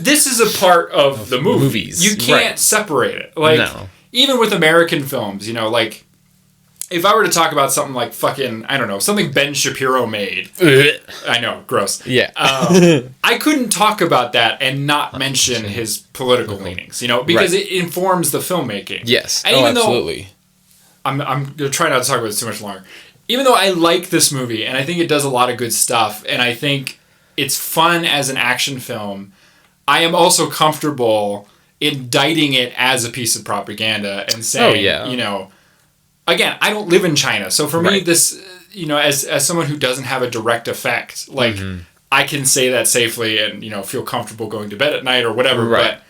this is a part of the movies. You can't separate it. Like even with American films, like if I were to talk about something like fucking, I don't know, something Ben Shapiro made. I know, gross. Yeah. I couldn't talk about that and not mention his political leanings, because it informs the filmmaking. Yes. And even absolutely. I'm going to try not to talk about this too much longer. Even though I like this movie and I think it does a lot of good stuff and I think it's fun as an action film, I am also comfortable indicting it as a piece of propaganda and saying, again, I don't live in China, so for me, this, as someone who doesn't have a direct effect, like, I can say that safely and, feel comfortable going to bed at night or whatever, but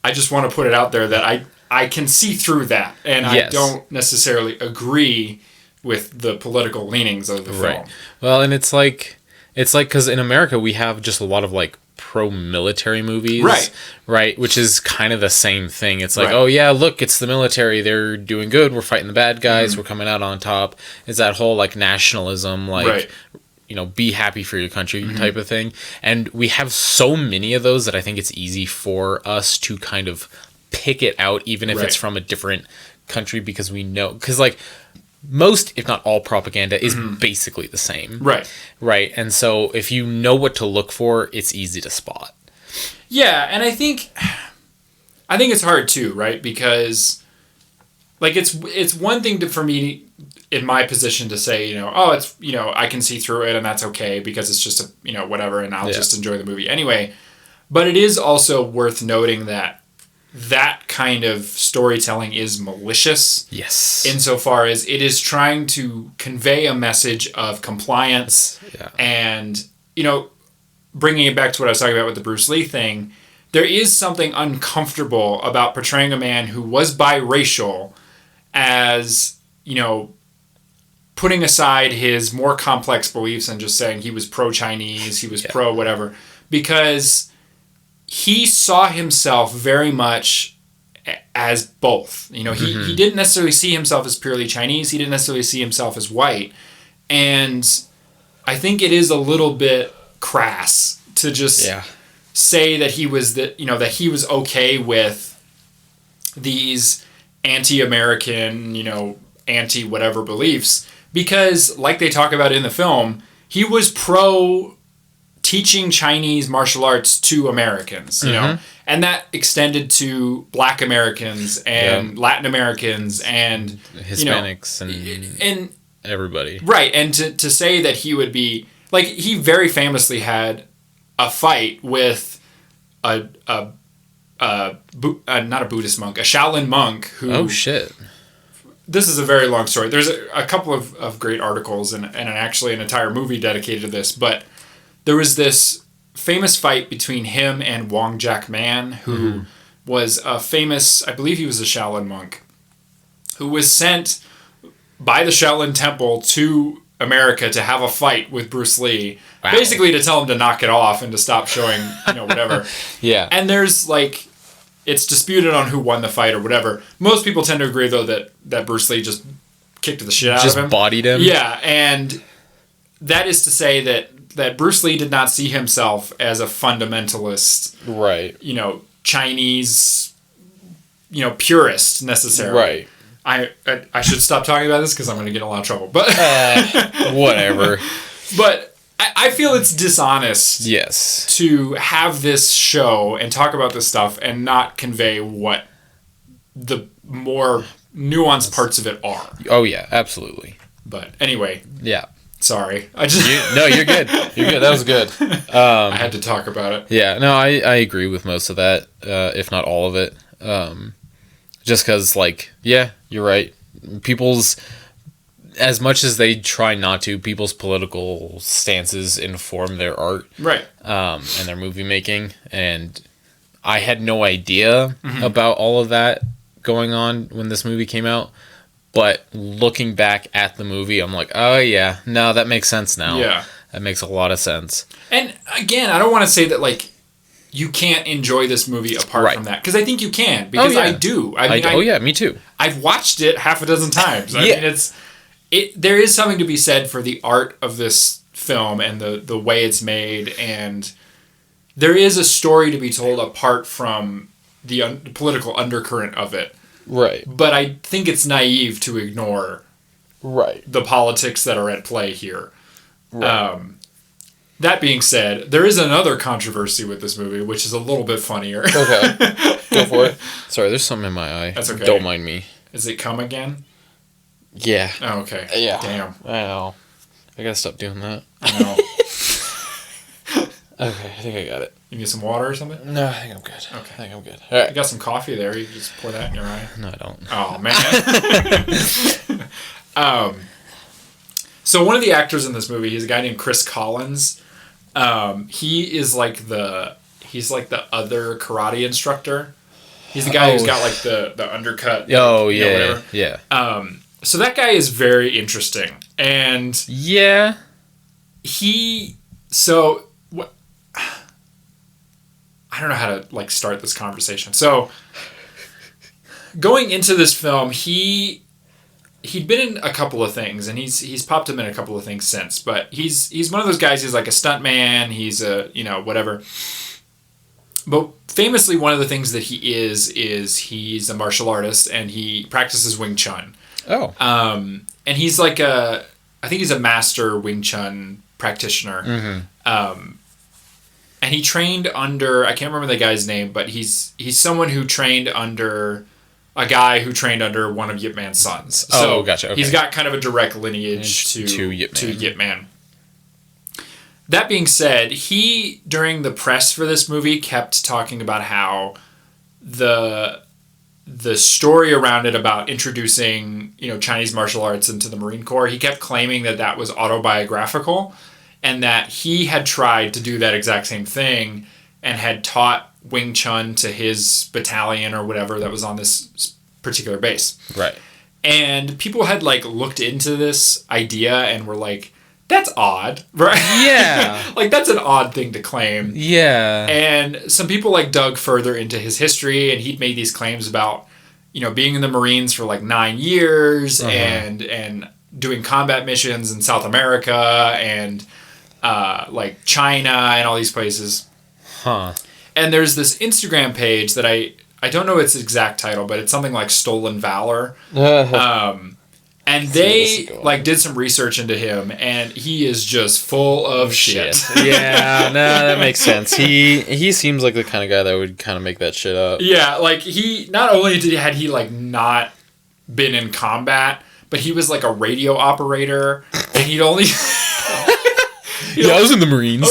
I just want to put it out there that I can see through that, and I don't necessarily agree with the political leanings of the film. Well, and it's like, because in America, we have just a lot of, like, pro-military movies, right, which is kind of the same thing. It's like, oh yeah, look, it's the military, they're doing good, we're fighting the bad guys, we're coming out on top. It's that whole like nationalism, like be happy for your country type of thing. And we have so many of those that I think it's easy for us to kind of pick it out, even if it's from a different country, because we know, because like most, if not all, propaganda is basically the same. Right. And so if you know what to look for, it's easy to spot. Yeah, and I think it's hard too, right? Because like it's one thing for me in my position to say, it's, I can see through it and that's okay because it's just a, whatever, and I'll just enjoy the movie anyway. But it is also worth noting that kind of storytelling is malicious. Yes. Insofar as it is trying to convey a message of compliance and, bringing it back to what I was talking about with the Bruce Lee thing, there is something uncomfortable about portraying a man who was biracial as, putting aside his more complex beliefs and just saying he was pro-Chinese, he was pro whatever, because he saw himself very much as both. He didn't necessarily see himself as purely Chinese. He didn't necessarily see himself as white. And I think it is a little bit crass to just say that he was that he was okay with these anti-American, anti-whatever beliefs, because like they talk about in the film, he was pro teaching Chinese martial arts to Americans, and that extended to Black Americans and Latin Americans and Hispanics and everybody. Right, and to say that he would be like, he very famously had a fight with not a Buddhist monk, a Shaolin monk who. Oh shit. This is a very long story. There's a couple of great articles and actually an entire movie dedicated to this, but there was this famous fight between him and Wong Jack Man, who was a famous, I believe he was a Shaolin monk, who was sent by the Shaolin Temple to America to have a fight with Bruce Lee, basically to tell him to knock it off and to stop showing, whatever. And there's like, it's disputed on who won the fight or whatever. Most people tend to agree though that Bruce Lee just kicked the shit out of him. Just bodied him. Yeah, and that is to say that Bruce Lee did not see himself as a fundamentalist, right? Chinese, purist necessarily. Right. I should stop talking about this because I'm going to get in a lot of trouble. But whatever. But I feel it's dishonest. Yes. To have this show and talk about this stuff and not convey what the more nuanced parts of it are. Oh yeah, absolutely. But anyway, Yeah. sorry. I just No, you're good. You're good. That was good. I had to talk about it. Yeah, no, I agree with most of that, if not all of it. Just because, like, yeah, you're right. People's, as much as they try not to, people's political stances inform their art, Right. And their movie making. And I had no idea about all of that going on when this movie came out. But looking back at the movie, I'm like, oh yeah, no, that makes sense now. Yeah. That makes a lot of sense. And again, I don't want to say that like you can't enjoy this movie apart from that, because I think you can, because I do. I mean, oh yeah, me too. I've watched it half a dozen times. I Yeah. mean, there is something to be said for the art of this film and the way it's made, and there is a story to be told apart from the political undercurrent of it. Right. But I think it's naive to ignore the politics that are at play here. Right. That being said, there is another controversy with this movie, which is a little bit funnier. Okay. Go for it. Sorry, there's something in my eye. That's okay. Don't mind me. Is it come again? Yeah. Oh, okay. Yeah. Damn. I know. I gotta stop doing that. I know. Okay, I think I got it. You need some water or something? No, I think I'm good. Okay. I think I'm good. You Alright. got some coffee there. You can just pour that in your eye. No, I don't. Oh, man. So one of the actors in this movie, he's a guy named Chris Collins. He is like he's like the other karate instructor. He's the guy who's got like the undercut. Oh, like, yeah. Whatever. Yeah. So that guy is very interesting. And Yeah. I don't know how to like start this conversation. So going into this film, he'd been in a couple of things, and he's popped up in a couple of things since. But he's one of those guys. He's like a stuntman. He's a whatever. But famously, one of the things that he is he's a martial artist, and he practices Wing Chun. Oh. And he's like I think he's a master Wing Chun practitioner. Mm-hmm. And he trained under, I can't remember the guy's name, but he's someone who trained under a guy who trained under one of Yip Man's sons. So gotcha. Okay. He's got kind of a direct lineage to Yip Man. That being said, he, during the press for this movie, kept talking about how the story around it about introducing, Chinese martial arts into the Marine Corps, he kept claiming that was autobiographical, and that he had tried to do that exact same thing and had taught Wing Chun to his battalion or whatever that was on this particular base. Right. And people had like looked into this idea and were like, that's odd, right? Yeah. Like that's an odd thing to claim. Yeah. And some people like dug further into his history, and he'd made these claims about, being in the Marines for like 9 years and doing combat missions in South America and like China and all these places. Huh. And there's this Instagram page that I don't know its exact title, but it's something like Stolen Valor. And they like did some research into him, and he is just full of shit. Yeah, no, that makes sense. He seems like the kind of guy that would kind of make that shit up. Yeah, like he not only had he like not been in combat, but he was like a radio operator, and he'd only. I was in the Marines.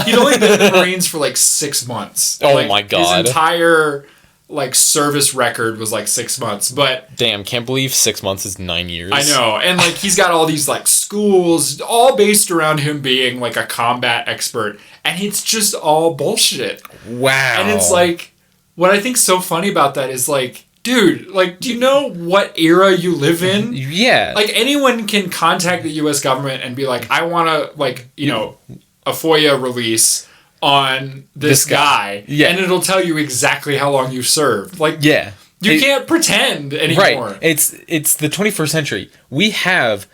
He'd only been in the Marines for like 6 months. Oh like, my God. His entire like service record was like 6 months, but damn, can't believe 6 months is 9 years. I know. And like he's got all these like schools all based around him being like a combat expert, and it's just all bullshit. Wow. And it's like, what I think's so funny about that is like, dude, like, do you know what era you live in? Yeah. Like, anyone can contact the U.S. government and be like, I want to, like, a FOIA release on this guy. Yeah. And it'll tell you exactly how long you served. Like, yeah. You can't pretend anymore. Right. It's the 21st century. We have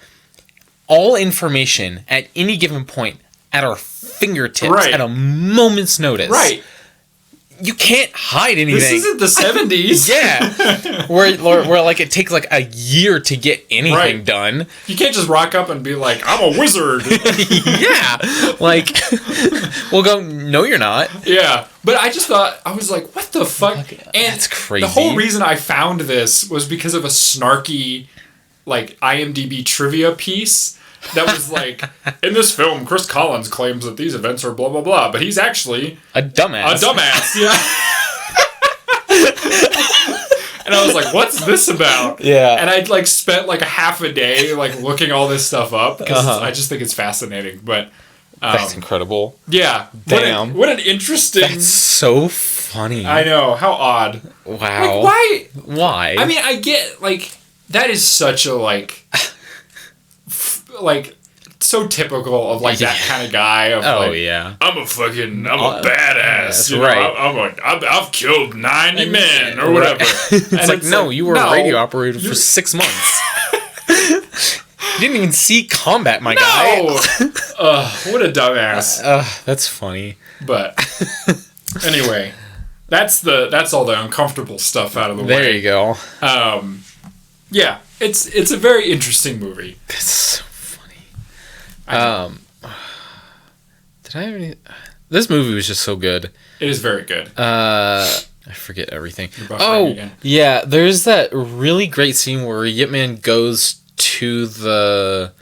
all information at any given point at our fingertips at a moment's notice. Right. you can't hide anything. This isn't the 70s. Yeah. where like it takes like a year to get anything done. You can't just rock up and be like, I'm a wizard. Yeah. Like, we'll go, no, you're not. Yeah. But I just thought, I was like, what the fuck? And that's crazy. The whole reason I found this was because of a snarky, like, IMDb trivia piece that was like, in this film, Chris Collins claims that these events are blah, blah, blah, but he's actually a dumbass. Yeah. And I was like, what's this about? Yeah. And I'd like spent like a half a day like looking all this stuff up because I just think it's fascinating. But that's incredible. Yeah. Damn. What an interesting. That's so funny. I know. How odd. Wow. Like, why? I mean, I get like that is such a like like so typical of like that kind of guy. Of, oh like, yeah, I'm a badass. You know, right. I've killed 90 men or whatever. It's and like, no, you were a radio operator for 6 months. You didn't even see combat, my guy. What a dumbass. That's funny. But anyway, that's all the uncomfortable stuff out of the way. There you go. Yeah, it's a very interesting movie. That's so funny. Did I already? This movie was just so good. It is very good. I forget everything. Yeah, there's that really great scene where Yip Man goes to the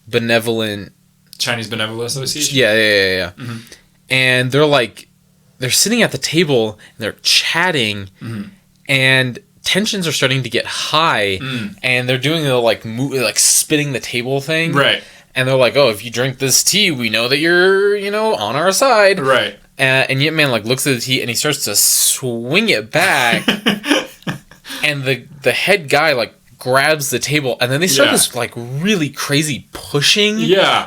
benevolent Chinese Benevolent Association. Yeah. Mm-hmm. And they're sitting at the table and they're chatting, and tensions are starting to get high, and they're doing the like spinning the table thing, right? And they're like, "Oh, if you drink this tea, we know that you're on our side," right? And Yip Man like looks at the tea and he starts to swing it back, and the head guy like grabs the table, and then they start this like really crazy pushing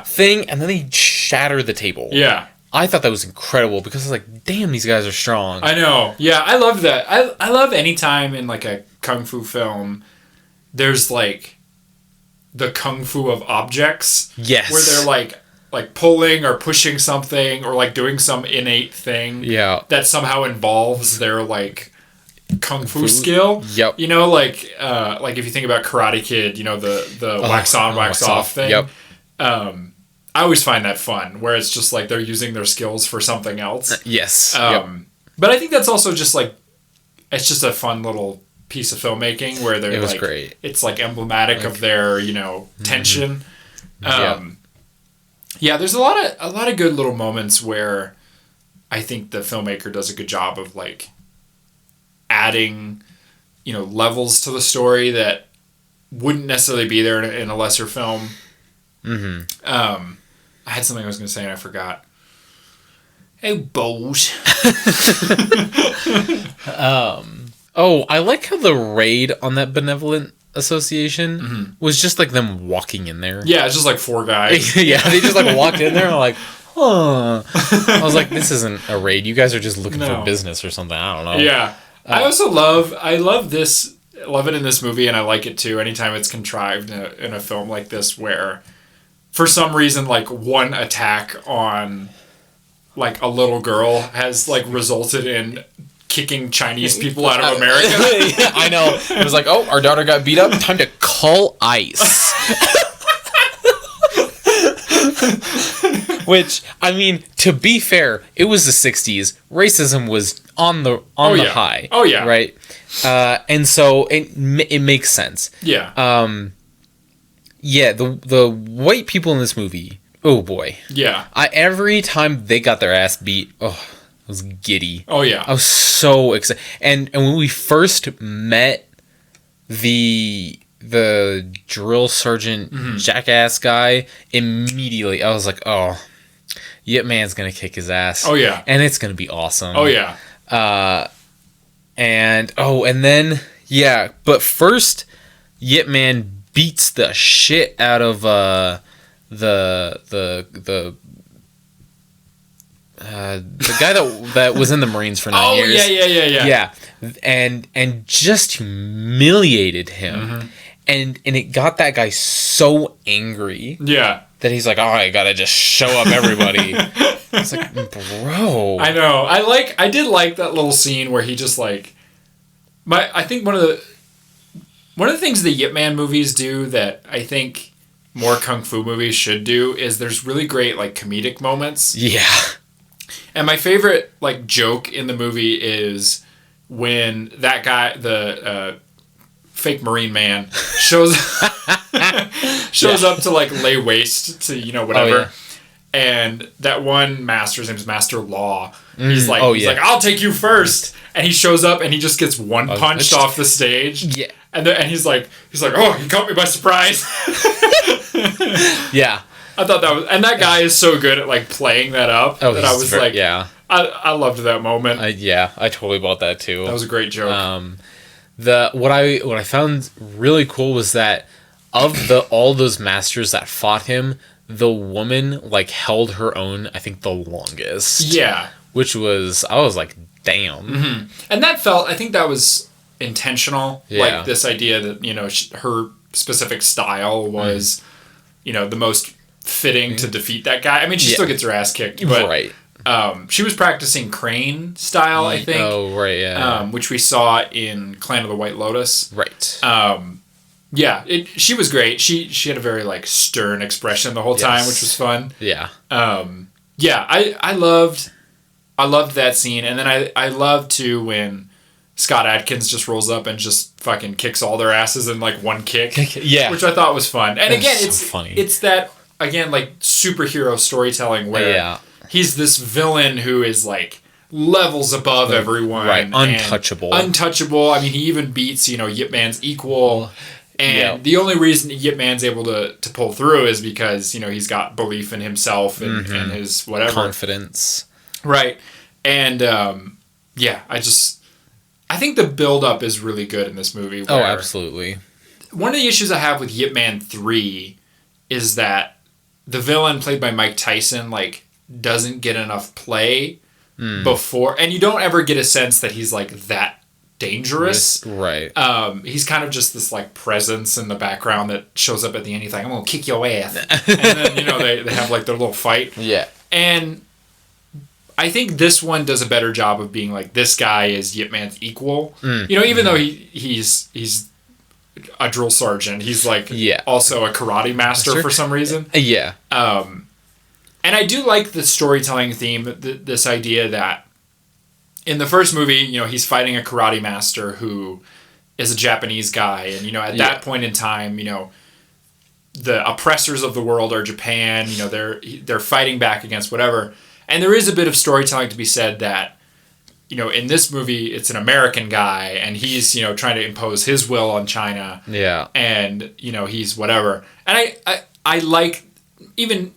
thing, and then they shatter the table. Yeah. I thought that was incredible because I was like, damn, these guys are strong. I know. Yeah, I love that. I love any time in like a kung fu film there's like the kung fu of objects. Yes. Where they're like pulling or pushing something or like doing some innate thing that somehow involves their like kung fu skill. Yep. You know, like if you think about Karate Kid, you know, the wax on, wax off thing. Yep. I always find that fun, where it's just like they're using their skills for something else. Yes. But I think that's also just like, it's just a fun little piece of filmmaking where they're like, great. It's like emblematic of their, tension. Yeah, there's a lot of good little moments where I think the filmmaker does a good job of like adding, levels to the story that wouldn't necessarily be there in a lesser film. Mm-hmm. I had something I was going to say and I forgot. Hey, balls. I like how the raid on that benevolent association was just like them walking in there. Yeah, it's just like 4 guys. Yeah, they just like walked in there and like, huh. I was like, this isn't a raid. You guys are just looking for business or something. I don't know. Yeah. I love it in this movie, and I like it too anytime it's contrived in a film like this where for some reason like one attack on like a little girl has like resulted in kicking Chinese people out of America. Yeah, I know. It was like, oh, our daughter got beat up. Time to call ICE. Which, I mean, to be fair, it was the 60s. Racism was on the high. Oh yeah. Right? And so it makes sense. Yeah. Yeah, the white people in this movie, oh boy. Yeah. Every time they got their ass beat, I was giddy. Oh yeah. I was so excited. And when we first met the drill sergeant jackass guy, immediately I was like, oh, Yip Man's gonna kick his ass. Oh yeah. And it's gonna be awesome. Oh yeah. And then but first Yip Man beats the shit out of the guy that was in the Marines for 9 years. Yeah. Yeah, and just humiliated him. and it got that guy so angry. Yeah. That he's like, oh, I gotta just show up everybody. It's like, bro. I know. I did like that little scene where he just like, I think one of the things the Yip Man movies do that I think more kung fu movies should do is there's really great like comedic moments. Yeah. And my favorite like joke in the movie is when that guy, the fake Marine man, shows up to like lay waste to whatever. Oh, yeah. And that one master, his name's Master Law. He's like, I'll take you first. And he shows up and he just gets one punched off the stage. Yeah. And he's like, oh, he caught me by surprise. Yeah. I thought that was, and that guy is so good at like playing that up that I was like, yeah. I loved that moment. I totally bought that too. That was a great joke. What I found really cool was that of all those masters that fought him, the woman like held her own, I think, the longest. Yeah. Which was, I was like, damn. Mm-hmm. And I think that was intentional. Yeah. Like this idea that, her specific style was, the most fitting to defeat that guy. I mean, she still gets her ass kicked. But, right. She was practicing crane style, I think. Oh, right, yeah. Which we saw in Clan of the White Lotus. Right. Yeah, she was great. She had a very like stern expression the whole time, which was fun. Yeah. Yeah, I loved that scene, and then I loved too when Scott Adkins just rolls up and just fucking kicks all their asses in like one kick. Yeah. Which I thought was fun. And again, so it's funny. It's that again like superhero storytelling where he's this villain who is like levels above everyone. Right. Untouchable. Untouchable. I mean, he even beats, Yip Man's equal. And the only reason Yip Man's able to pull through is because, he's got belief in himself and his whatever. Confidence. Right. And, I think the build-up is really good in this movie. Oh, absolutely. One of the issues I have with Yip Man 3 is that the villain played by Mike Tyson, like, doesn't get enough play before. And you don't ever get a sense that he's, like, that dangerous. Right. He's kind of just this like presence in the background that shows up at the end. He's like, I'm gonna kick your ass. And then, they have like their little fight. Yeah. And I think this one does a better job of being like, this guy is Yip Man's equal. Even though he's a drill sergeant, he's like also a karate master for some reason. Yeah. And I do like the storytelling theme, this idea that in the first movie, he's fighting a karate master who is a Japanese guy. And, at that point in time, the oppressors of the world are Japan. They're fighting back against whatever. And there is a bit of storytelling to be said that, in this movie, it's an American guy and he's, trying to impose his will on China. Yeah. And, he's whatever. And I like, even,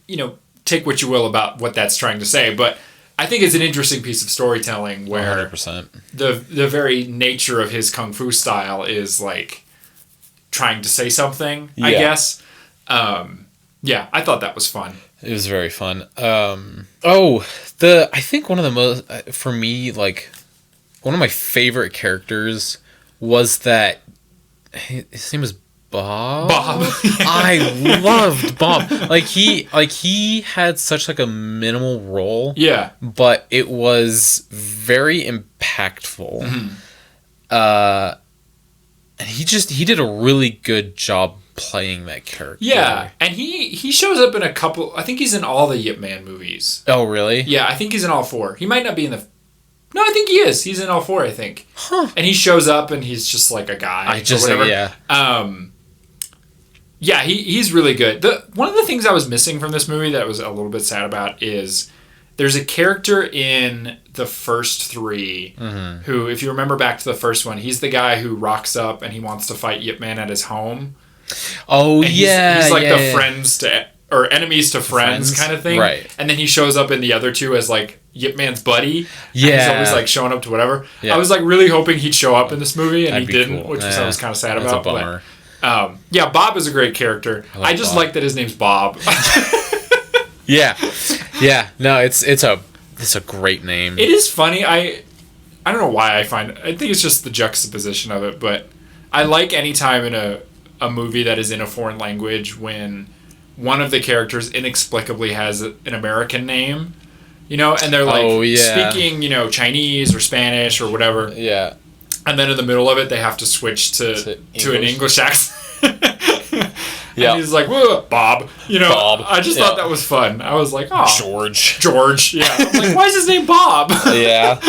take what you will about what that's trying to say, but I think it's an interesting piece of storytelling where 100%. the very nature of his kung fu style is like trying to say something, I guess. I thought that was fun. It was very fun. I think one of the most, for me, like, one of my favorite characters was that, his name was Bob. I loved Bob. He had such like a minimal role. Yeah. But it was very impactful. And he did a really good job playing that character. Yeah, and he shows up in a couple. I think he's in all the Yip Man movies. Oh, really? Yeah, I think he's in all 4. He might not be in the. No, I think he is. He's in all 4, I think. Huh. And he shows up and he's just like a guy. He's really good. One of the things I was missing from this movie that I was a little bit sad about is there's a character in the first 3 who, if you remember back to the first one, he's the guy who rocks up and he wants to fight Yip Man at his home. Oh, and he's like the friends to or enemies to friends kind of thing. Right. And then he shows up in the other 2 as like Yip Man's buddy. Yeah. And he's always like showing up to whatever. Yeah. I was like really hoping he'd show up in this movie and he didn't, cool. Which I was kind of sad about. That's a bummer. But, Bob is a great character. I just like that his name's Bob. Yeah. No, it's a great name. It is funny. I don't know why I think it's just the juxtaposition of it, but I like any time in a a movie that is in a foreign language when one of the characters inexplicably has an American name, you know, and they're like speaking, you know, Chinese or Spanish or whatever. Yeah. And then in the middle of it, they have to switch to an English accent. And he's like, whoa, Bob. You know, Bob. I just thought that was fun. I was like, oh. George. Yeah. I was like, why is his name Bob? Yeah.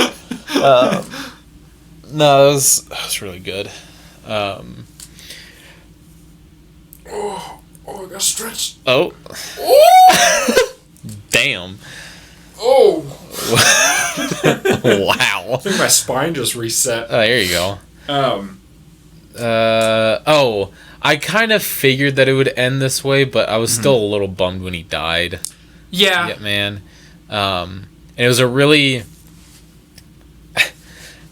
No, that was really good. Oh, I got stretched. Oh. Damn. Oh. Wow. I think my spine just reset. Oh, there you go. I kind of figured that it would end this way, but I was still a little bummed when he died. Yeah. Man. And it was a really...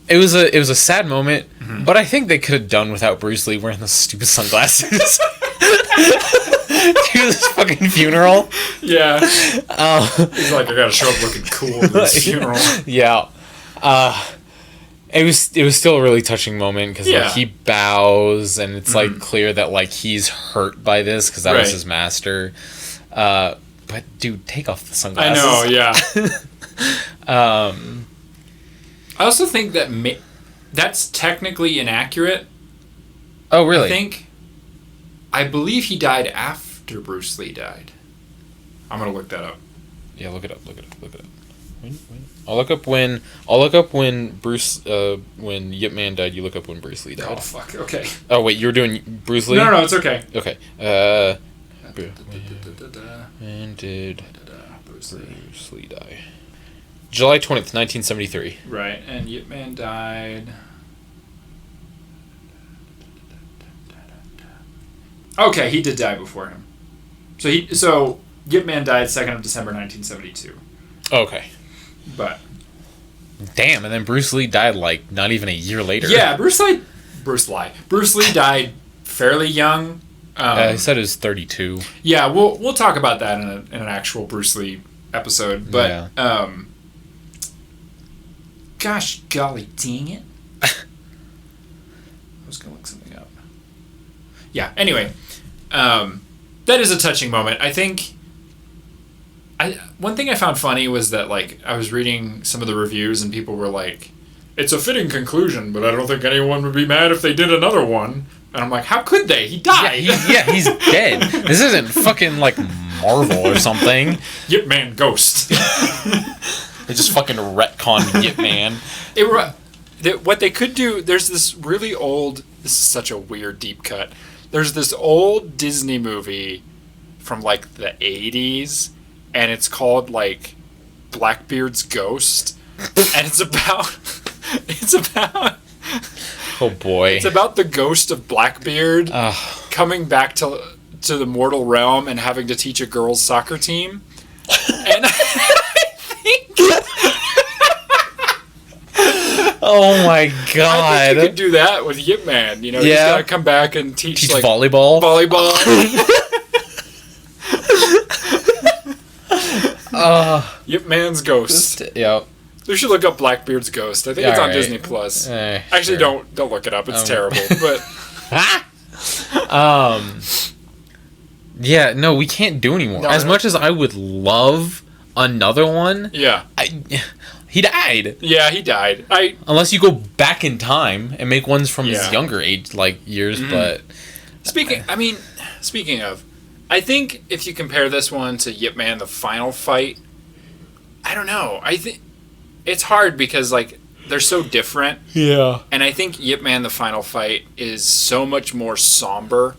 It was a sad moment, but I think they could have done without Bruce Lee wearing those stupid sunglasses. To his fucking funeral. Yeah. He's like, I gotta show up looking cool at this funeral. Yeah. It was still a really touching moment because like, he bows and it's like clear that like he's hurt by this because that was his master. But dude, take off the sunglasses. I know, yeah. I also think that that's technically inaccurate. Oh, really? I believe he died after Bruce Lee died. I'm gonna look that up. Yeah, look it up. When? I'll look up when Bruce when Yip Man died. You look up when Bruce Lee died. Oh fuck. Okay. Oh wait, you're doing Bruce Lee? No, it's okay. Okay. When did Bruce Lee die? July 20th, 1973. Right, and Yip Man died. Okay, he did die before him. So Yip Man died 2nd of December 1972. Okay. But damn, and then Bruce Lee died like not even a year later. Yeah, Bruce Lee died fairly young. He said it was 32. Yeah, we'll talk about that in an actual Bruce Lee episode. But gosh golly dang it. I was gonna look something up. Yeah, anyway. That is a touching moment. I think one thing I found funny was that like I was reading some of the reviews and people were like, it's a fitting conclusion, but I don't think anyone would be mad if they did another one. And I'm like, how could they? He died. He's dead. This isn't fucking like Marvel or something. Yip Man ghost. They just fucking retconned Yip Man. What they could do, there's this really old, this is such a weird deep cut. There's this old Disney movie from like the 80s, and it's called like Blackbeard's Ghost, and it's about oh boy, it's about the ghost of Blackbeard coming back to the mortal realm and having to teach a girls' soccer team, and I think. Oh my god! I think you could do that with Yip Man. You know, he's gotta come back and teach like volleyball. Yip Man's ghost. Yep. We should look up Blackbeard's Ghost. I think it's on Disney Plus. Actually, sure. don't look it up. It's terrible. But yeah, no, we can't do anymore. As much as I would love another one, he died. Yeah, he died. Unless you go back in time and make ones from his younger age, like years. But speaking of, I think if you compare this one to Yip Man: The Final Fight, I don't know. I think it's hard because like they're so different. Yeah. And I think Yip Man: The Final Fight is so much more somber.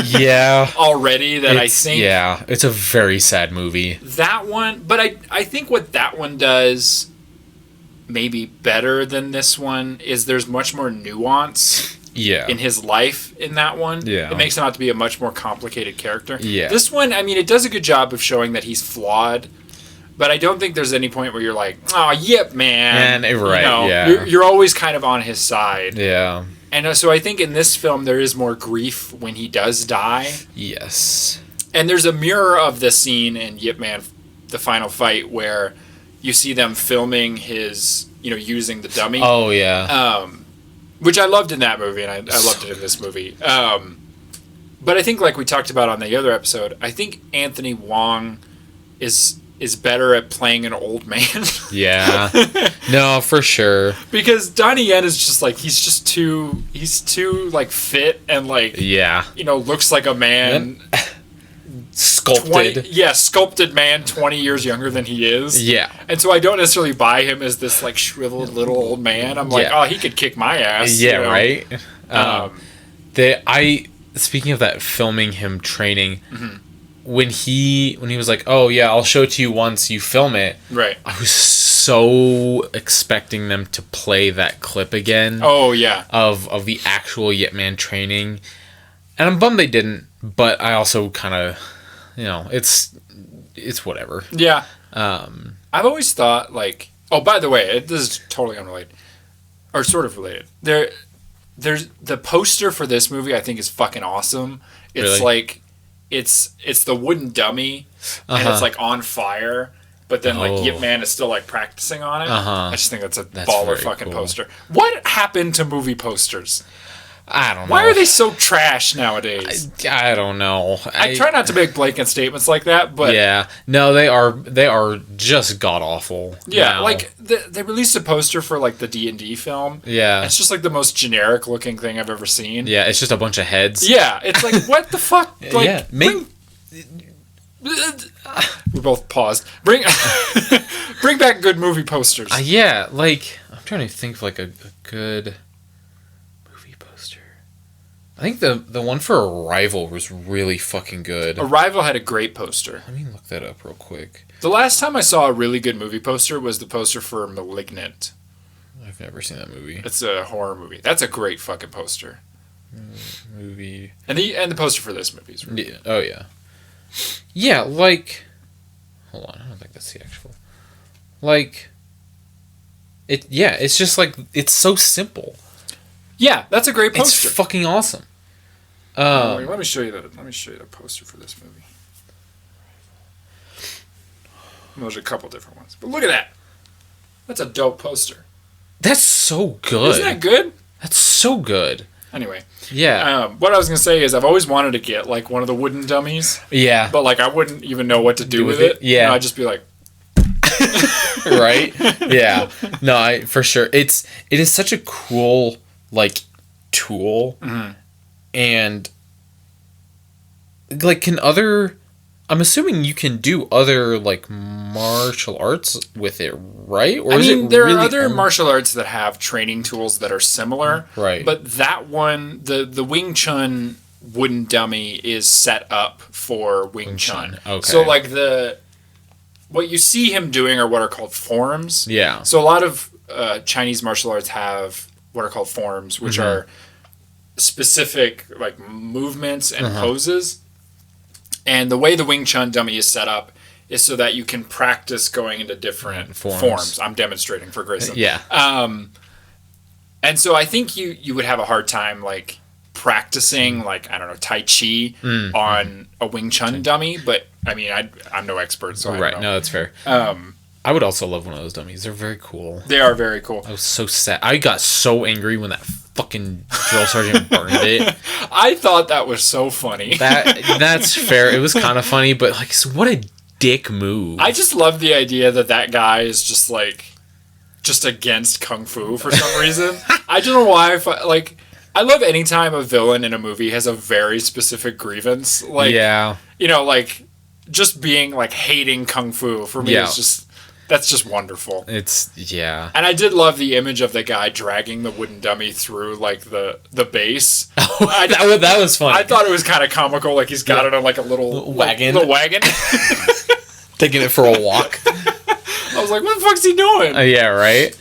Yeah. Already that I think. Yeah, it's a very sad movie. That one, but I think what that one does maybe better than this one is there's much more nuance in his life in that one. Yeah. It makes him out to be a much more complicated character. Yeah. This one, I mean, it does a good job of showing that he's flawed, but I don't think there's any point where you're like, oh, Yip Man. Right, you're always kind of on his side. Yeah. And so I think in this film there is more grief when he does die. Yes. And there's a mirror of the scene in Yip Man: The Final Fight where you see them filming his, using the dummy. Oh, yeah. Which I loved in that movie, and I loved it in this movie. But I think, like we talked about on the other episode, I think Anthony Wong is better at playing an old man. Yeah. No, for sure. Because Donnie Yen is just like, he's too like fit and like, yeah, looks like a man. Sculpted. Sculpted man 20 years younger than he is. Yeah. And so I don't necessarily buy him as this like shriveled little old man. I'm like, oh, he could kick my ass. Yeah, right? Speaking of that, filming him training, when he was like, oh yeah, I'll show it to you once you film it. Right. I was so expecting them to play that clip again. Oh yeah. Of the actual Yip Man training. And I'm bummed they didn't, but I also kind of, it's whatever. Yeah. I've always thought, like... Oh, by the way, this is totally unrelated. Or sort of related. There's the poster for this movie, I think, is fucking awesome. It's really? like... It's the wooden dummy, and it's, like, on fire. But then, like, Yip Man is still, like, practicing on it. I just think that's baller fucking cool. poster. What happened to movie posters? I don't know. Why are they so trash nowadays? I don't know. I try not to make blanket statements like that, but yeah, no, they are just god awful. Yeah, now. like they released a poster for like the D&D film. Yeah, it's just like the most generic looking thing I've ever seen. Yeah, it's just a bunch of heads. Yeah, it's like what the fuck? Like, yeah, we both paused. Bring back good movie posters. Yeah, like I'm trying to think of like a good. I think the one for Arrival was really fucking good. Arrival had a great poster. Let me look that up real quick. The last time I saw a really good movie poster was the poster for Malignant. I've never seen that movie. It's a horror movie. That's a great fucking poster. Movie. And the poster for this movie is really good. Oh yeah. Yeah, like hold on, I don't think that's the actual. Like it's just like it's so simple. Yeah, that's a great poster. It's fucking awesome. Let me show you the poster for this movie. There's a couple different ones, but look at that. That's a dope poster. That's so good. Isn't that good? That's so good. Anyway, yeah. What I was gonna say is I've always wanted to get like one of the wooden dummies. Yeah. But like I wouldn't even know what to do with it. Yeah. I'd just be like. Right. Yeah. No, for sure. It is such a cool. Like tool and like I'm assuming you can do other like martial arts with it, right? Or there are other martial arts that have training tools that are similar, right? But that one, the Wing Chun wooden dummy is set up for Wing Chun. Okay. So like what you see him doing are what are called forms. Yeah. So a lot of Chinese martial arts have what are called forms, which are specific like movements and poses. And the way the Wing Chun dummy is set up is so that you can practice going into different forms. I'm demonstrating for Grayson. Yeah. And so I think you would have a hard time like practicing like I don't know Tai Chi on a Wing Chun dummy, but I mean I'm no expert, so I don't know. No, that's fair. I would also love one of those dummies. They're very cool. They are very cool. I was so sad. I got so angry when that fucking drill sergeant burned it. I thought that was so funny. That's fair. It was kind of funny, but like, what a dick move. I just love the idea that guy is just like, just against kung fu for some reason. I don't know why. I love any time a villain in a movie has a very specific grievance. Like, yeah, like just being like hating kung fu for me is just. That's just wonderful. Yeah. And I did love the image of the guy dragging the wooden dummy through, like, the base. That was funny. I thought it was kind of comical. Like, he's got it on, like, a little wagon. Little wagon. Taking it for a walk. I was like, what the fuck's he doing? Yeah, right?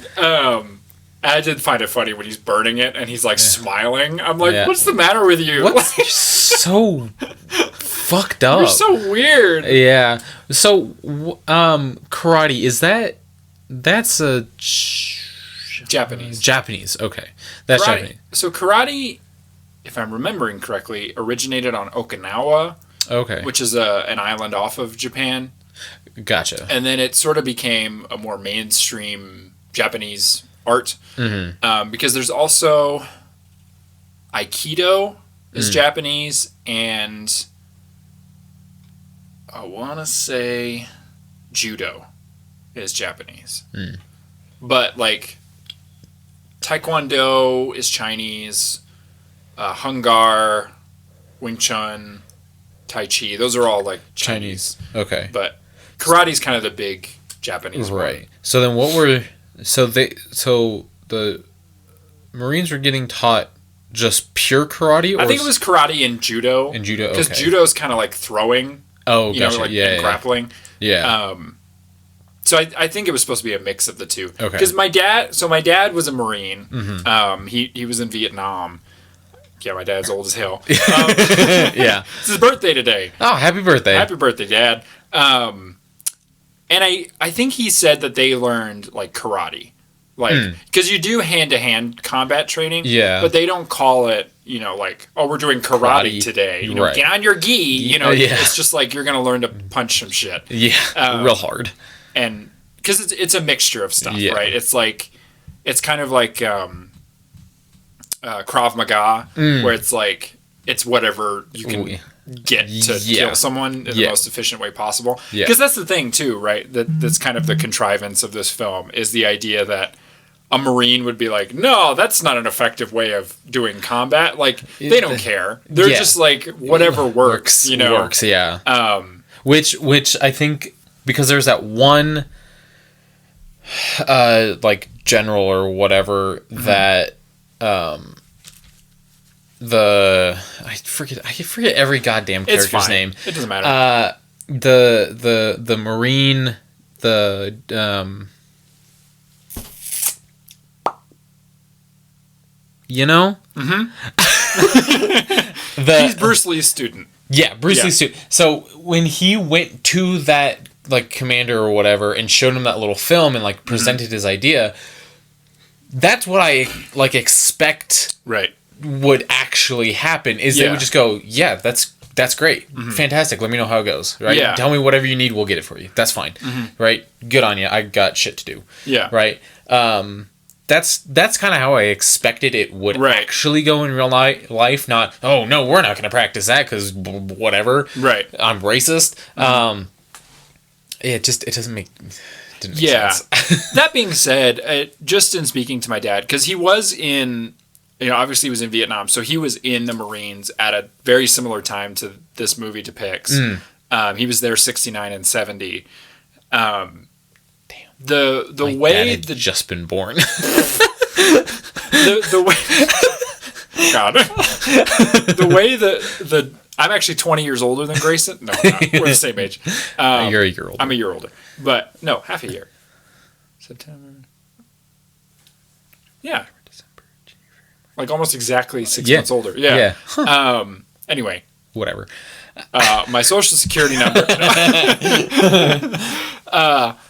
I did find it funny when he's burning it and he's, like, smiling. I'm like, what's the matter with you? What's so fucked up? You're so weird. Yeah. So, karate, that's a... Japanese. Japanese, okay. That's karate, Japanese. So karate, if I'm remembering correctly, originated on Okinawa. Okay. Which is an island off of Japan. Gotcha. And then it sort of became a more mainstream Japanese art. Because there's also Aikido is Japanese, and I want to say judo is Japanese. But, like, taekwondo is Chinese, Hungar, Wing Chun, Tai Chi, those are all, like, Chinese. Okay. But karate's kind of the big Japanese one. Right. So then so the Marines were getting taught just pure karate? Or I think it was karate and judo. And judo, because okay. judo's kind of like throwing. Oh, you gotcha. know, like and grappling. Yeah. So I think it was supposed to be a mix of the two. Okay. Because my dad was a Marine. He was in Vietnam. Yeah, my dad's old as hell. Yeah. It's his birthday today. Oh, happy birthday. Happy birthday, Dad. And I think he said that they learned, like, karate. Like, because you do hand-to-hand combat training. Yeah. But they don't call it, you know, like, oh, we're doing karate today. You know, Right. get on your gi. You know, Yeah. it's just like you're going to learn to punch some shit. Yeah. Real hard. And because it's a mixture of stuff, Yeah. right? It's like, it's kind of like Krav Maga, where it's like, it's whatever you can get to kill someone in the most efficient way possible. Because that's the thing too, right? That's kind of the contrivance of this film, is the idea that a Marine would be like, no, that's not an effective way of doing combat. Like, they don't care. They're just like, whatever works, you know? Works, yeah. Which I think, because there's that one, like, general or whatever that, I forget every goddamn character's name. It doesn't matter. The Marine, you know? He's Bruce Lee's student. Yeah, Bruce Lee's student. So when he went to that, like, commander or whatever and showed him that little film and, like, presented his idea, that's what I, like, expect would actually happen, is they would just go, yeah, that's great. Fantastic. Let me know how it goes. Right? Yeah. Tell me whatever you need, we'll get it for you. That's fine. Right? Good on you. I got shit to do. Yeah. Right? That's kind of how I expected it would actually go in real life. Not, oh no, we're not going to practice that because whatever. Right. I'm racist. It doesn't make. Didn't make sense. That being said, just in speaking to my dad, because he was in, you know, obviously he was in Vietnam, so he was in the Marines at a very similar time to this movie depicts. He was there 69 and 70. The My way dad had just been born. the way God the way the I'm actually 20 years older than Grayson. No, I'm not. We're the same age. You're a year older. I'm a year older, but no, half a year. September. Yeah, like almost exactly 6 months older. Yeah. Anyway, whatever. My social security number.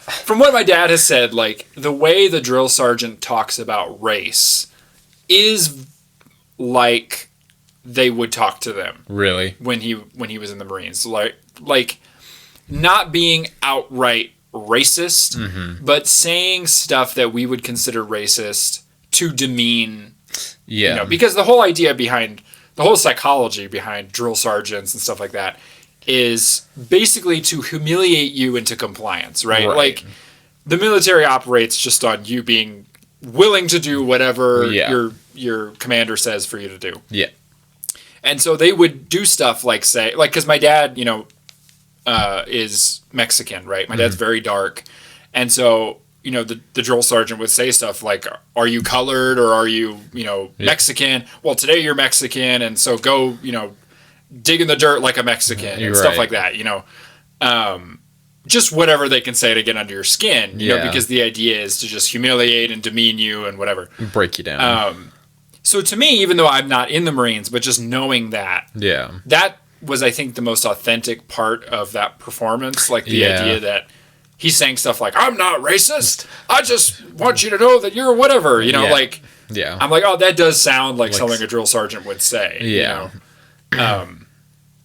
From what my dad has said, like, the way the drill sergeant talks about race is like they would talk to them. Really? When he was in the Marines. Like not being outright racist, but saying stuff that we would consider racist to demean. Yeah. You know, because the whole idea behind, the whole psychology behind drill sergeants and stuff like that is basically to humiliate you into compliance, right? Like, the military operates just on you being willing to do whatever your commander says for you to do. Yeah. And so they would do stuff like, say, like, because my dad, you know, is Mexican, right? My dad's very dark. And so, you know, the drill sergeant would say stuff like, are you colored or are you, you know, Mexican? Well, today you're Mexican, and so go, you know, dig in the dirt like a Mexican and stuff like that, you know. Just whatever they can say to get under your skin, you know, because the idea is to just humiliate and demean you and whatever. Break you down. So to me, even though I'm not in the Marines, but just knowing that, that was, I think, the most authentic part of that performance. Like the idea that he's saying stuff like, I'm not racist. I just want you to know that you're whatever, you know, like, I'm like, oh, that does sound like something a drill sergeant would say, you know?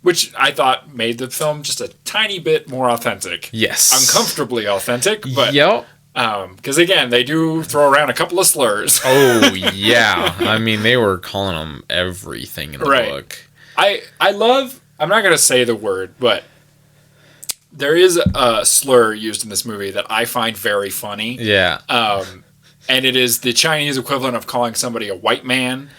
Which I thought made the film just a tiny bit more authentic. Yes. Uncomfortably authentic, but... because, again, they do throw around a couple of slurs. Oh, yeah. I mean, they were calling them everything in the book. I love, I'm not going to say the word, but there is a slur used in this movie that I find very funny. Yeah. And it is the Chinese equivalent of calling somebody a white man.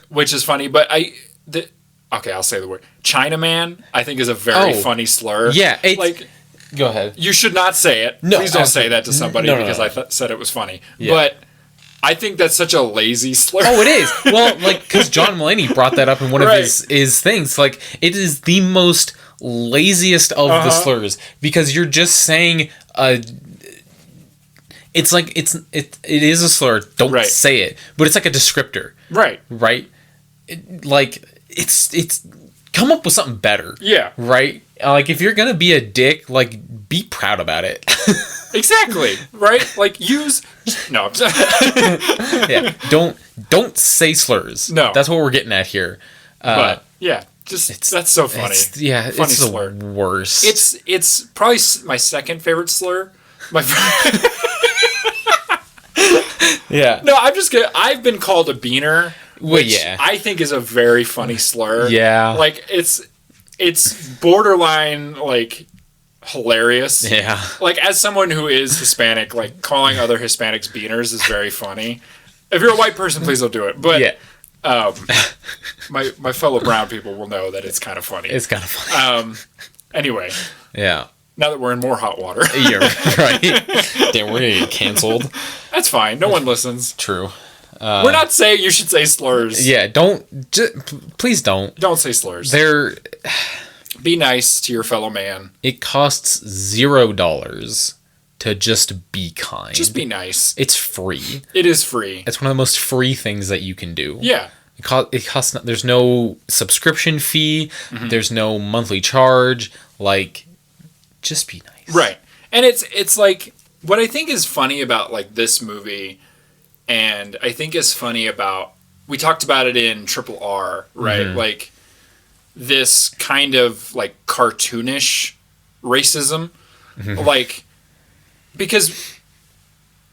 Which is funny, but okay, I'll say the word. Chinaman, I think, is a very funny slur. Yeah. Like, go ahead. you should not say it. No, please don't say that to somebody because I said it was funny. Yeah. But I think that's such a lazy slur. Oh, it is. Well, like, because John Mulaney brought that up in one of his things. Like, it is the most laziest of the slurs because you're just saying it's like it is a slur. Don't say it, but it's like a descriptor. Right. It's come up with something better. Yeah. Right. Like, if you're gonna be a dick, like, be proud about it. Exactly. Right. Like, no. I'm sorry. Yeah. Don't say slurs. No. That's what we're getting at here. But yeah, that's so funny. Funny it's slur. The worst. It's probably my second favorite slur. Yeah. No, I've been called a beaner, which I think is a very funny slur. Yeah. Like, it's borderline, like, hilarious. Yeah. Like, as someone who is Hispanic, like, calling other Hispanics beaners is very funny. If you're a white person, please don't do it. But my fellow brown people will know that it's kind of funny. It's kind of funny. Anyway. Yeah. Now that we're in more hot water. You're right. Damn, we're going to get canceled. That's fine. No one listens. True. We're not saying you should say slurs. Yeah, please don't. Don't say slurs. Be nice to your fellow man. It costs $0 to just be kind. Just be nice. It's free. It is free. It's one of the most free things that you can do. Yeah. It costs. There's no subscription fee. Mm-hmm. There's no monthly charge. Like, just be nice. Right. And it's like, what I think is funny about, like, this movie, and I think is funny about, we talked about it in Triple R, right? Mm-hmm. Like, this kind of, like, cartoonish racism. Mm-hmm. Like, because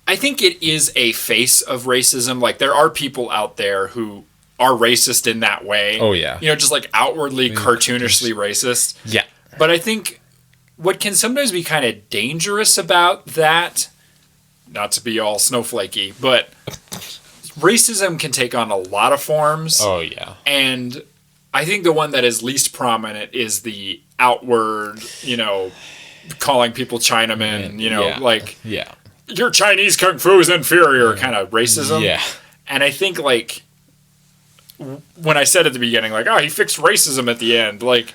I think it is a face of racism. Like, there are people out there who are racist in that way. Oh, yeah. You know, just, like, outwardly, cartoonishly racist. Yeah. But I think what can sometimes be kind of dangerous about that, not to be all snowflakey, but racism can take on a lot of forms. Oh, yeah. And I think the one that is least prominent is the outward, you know, calling people Chinamen, you know, like, your Chinese Kung Fu is inferior kind of racism. Yeah. And I think, like, when I said at the beginning, like, oh, he fixed racism at the end, like,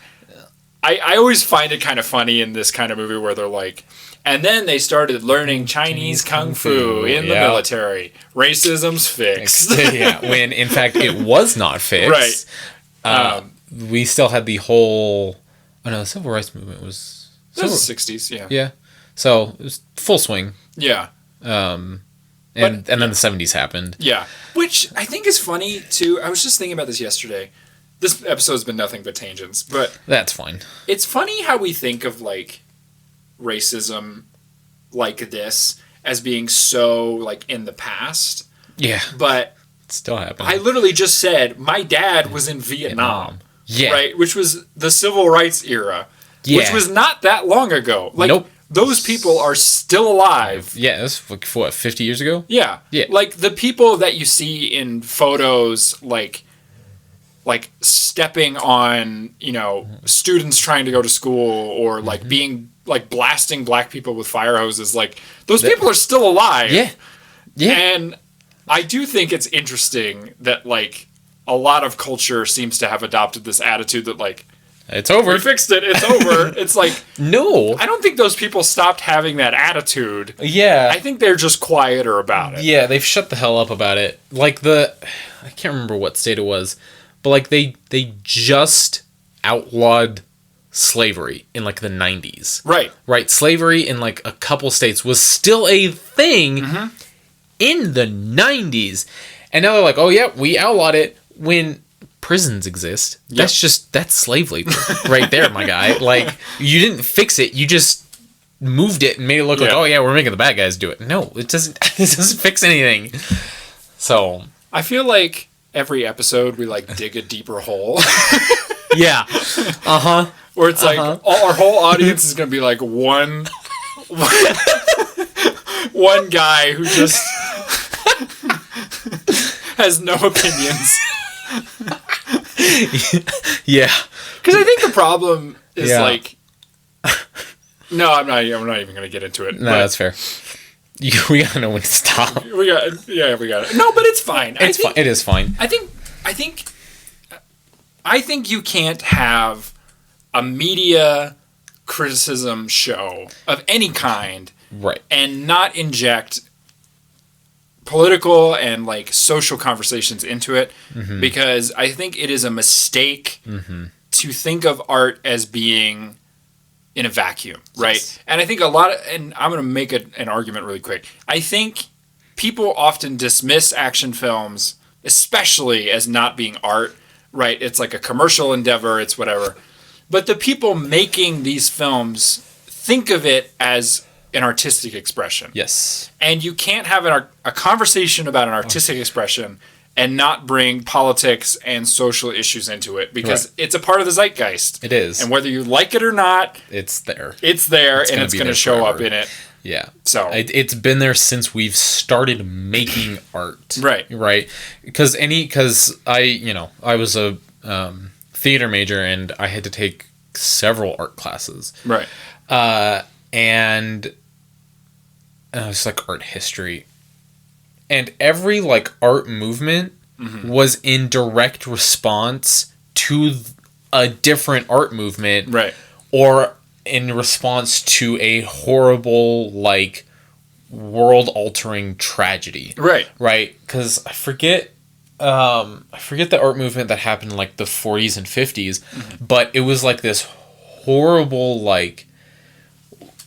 I always find it kind of funny in this kind of movie where they're like, and then they started learning Chinese Kung Fu in the military. Racism's fixed. Yeah, when in fact it was not fixed. Right. We still had the whole... Oh no, the Civil Rights Movement was... It was the 60s, yeah. Yeah. So, it was full swing. Yeah. And then the 70s happened. Yeah. Which I think is funny, too. I was just thinking about this yesterday. This episode's been nothing but tangents, but... That's fine. It's funny how we think of, like, racism like this as being so, like, in the past. Yeah. But... It's still happening. I literally just said, my dad was in Vietnam. Yeah. Right? Which was the civil rights era. Yeah. Which was not that long ago. Like, nope. Those people are still alive. Yeah, that's like, what, 50 years ago? Yeah. Yeah. Like, the people that you see in photos, like stepping on, you know, students trying to go to school or, like, being, like, blasting black people with fire hoses, like, those people are still alive. Yeah. Yeah. And I do think it's interesting that, like, a lot of culture seems to have adopted this attitude that, like, it's over. We fixed it. It's over. It's like... No. I don't think those people stopped having that attitude. Yeah. I think they're just quieter about it. Yeah, they've shut the hell up about it. Like, I can't remember what state it was, but, like, they just outlawed slavery in, like, the 90s. Right. Right. Slavery in, like, a couple states was still a thing in the 90s. And now they're like, oh, yeah, we outlawed it when prisons exist. Yep. That's slave labor right there, my guy. Like, you didn't fix it. You just moved it and made it look like, oh, yeah, we're making the bad guys do it. No, it doesn't fix anything. So... I feel like every episode we like dig a deeper hole. Yeah. Where it's like our whole audience is gonna be like one guy who just has no opinions. Yeah. Because I think the problem is Yeah. like, no, I'm not even gonna get into it. No, that's fair. We gotta know when to stop. We got it. No, but it's fine. It's fine. It is fine. I think you can't have a media criticism show of any kind, Right. and not inject political and like social conversations into it, because I think it is a mistake to think of art as being in a vacuum, right? Yes. And I think and I'm going to make an argument really quick. I think people often dismiss action films, especially as not being art, right? It's like a commercial endeavor, it's whatever. But the people making these films think of it as an artistic expression. Yes. And you can't have a conversation about an artistic expression and not bring politics and social issues into it, because it's a part of the zeitgeist. It is. And whether you like it or not, It's there. it's there, and it's going to show up forever. in it. Yeah. So it's been there since we've started making art. Right. Right. Because I was a theater major, and I had to take several art classes. Right. And it was like art history. And every like art movement was in direct response to a different art movement. Right. Or in response to a horrible, like, world-altering tragedy. Right. Right? Because I forget the art movement that happened in, like, the 40s and 50s, but it was, like, this horrible, like...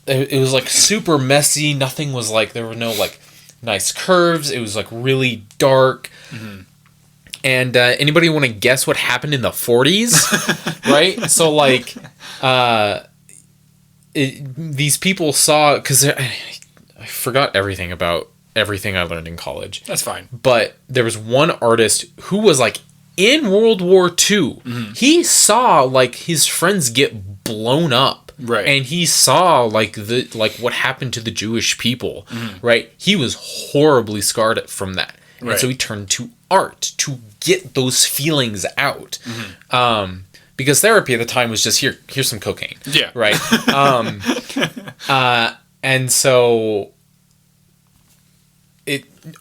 It was, like, super messy. Nothing was, like... There were no, like, nice curves. It was, like, really dark. And anybody want to guess what happened in the 40s? Right? So, like... these people saw, because I forgot everything about everything I learned in college. That's fine. But there was one artist who was like in World War II. He saw like his friends get blown up. Right. And he saw like what happened to the Jewish people. Right. He was horribly scarred from that. Right. And so he turned to art to get those feelings out. Because therapy at the time was just here's some cocaine. Yeah. Right. And so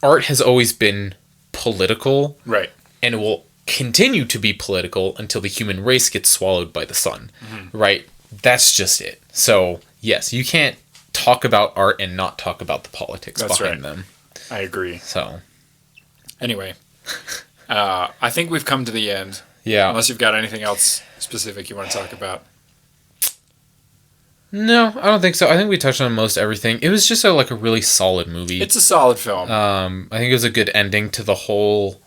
art has always been political. Right. And it will continue to be political until the human race gets swallowed by the sun. Right. That's just it. So yes, you can't talk about art and not talk about the politics behind them. I agree. So anyway, I think we've come to the end. Yeah. Unless you've got anything else specific you want to talk about. No, I don't think so. I think we touched on most everything. It was just a really solid movie. It's a solid film. I think it was a good ending to the whole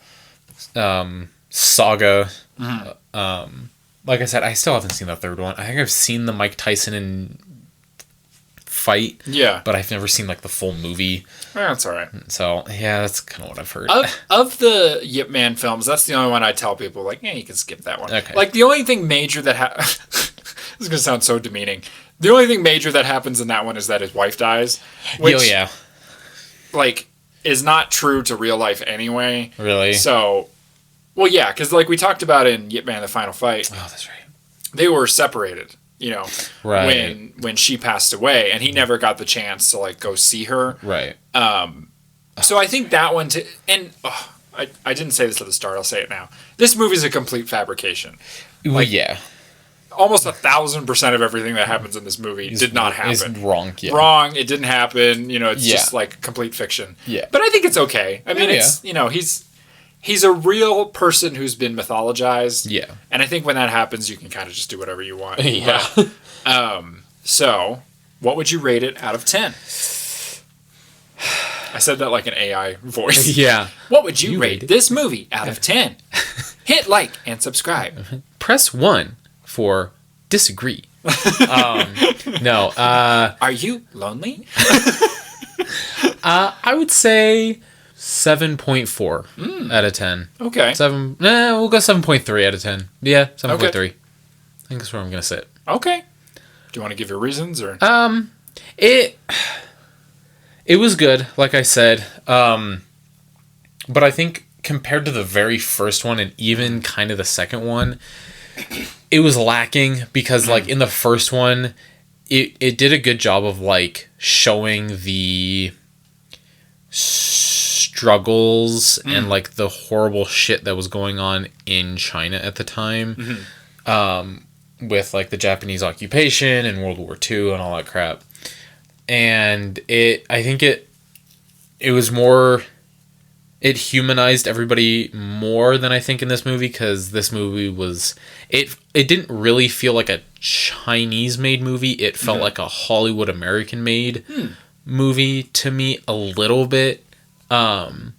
saga. Like I said, I still haven't seen the third one. I think I've seen the Mike Tyson and fight. Yeah. But I've never seen the full movie. That's all right. So, yeah, that's kind of what I've heard. Of the Yip Man films, that's the only one I tell people, you can skip that one. Okay. The only thing major that this is going to sound so demeaning. The only thing major that happens in that one is that his wife dies. Which, is not true to real life anyway. Really? So, well, yeah, because we talked about in Yip Man: The Final Fight. Oh, that's right. They were separated, right. when she passed away, and he never got the chance to go see her. Right. So I think that one I didn't say this at the start. I'll say it now. This movie is a complete fabrication. Yeah. Almost 1,000% of everything that happens in this movie did not happen. It's wrong. Yeah. Wrong. It didn't happen. It's just complete fiction. Yeah. But I think it's okay. I mean, it's he's a real person who's been mythologized. Yeah. And I think when that happens, you can kind of just do whatever you want. Yeah. But, so, what would you rate it out of 10? I said that like an AI voice. Yeah. What would you rate this movie out of 10? Hit like and subscribe. Press 1 for disagree. No. Are you lonely? I would say 7.4 out of 10. Okay. We'll go 7.3 out of 10. Yeah, 7.3. Okay. I think that's where I'm gonna sit. Okay. Do you want to give your reasons or? It was good, like I said. But I think compared to the very first one and even kind of the second one, it was lacking because like in the first one, it did a good job of like showing the struggles and like the horrible shit that was going on in China at the time, with like the Japanese occupation and World War II and all that crap. And I think it was more, it humanized everybody more than I think in this movie, because this movie was, it didn't really feel like a Chinese made movie. It felt like a Hollywood American made movie to me a little bit. And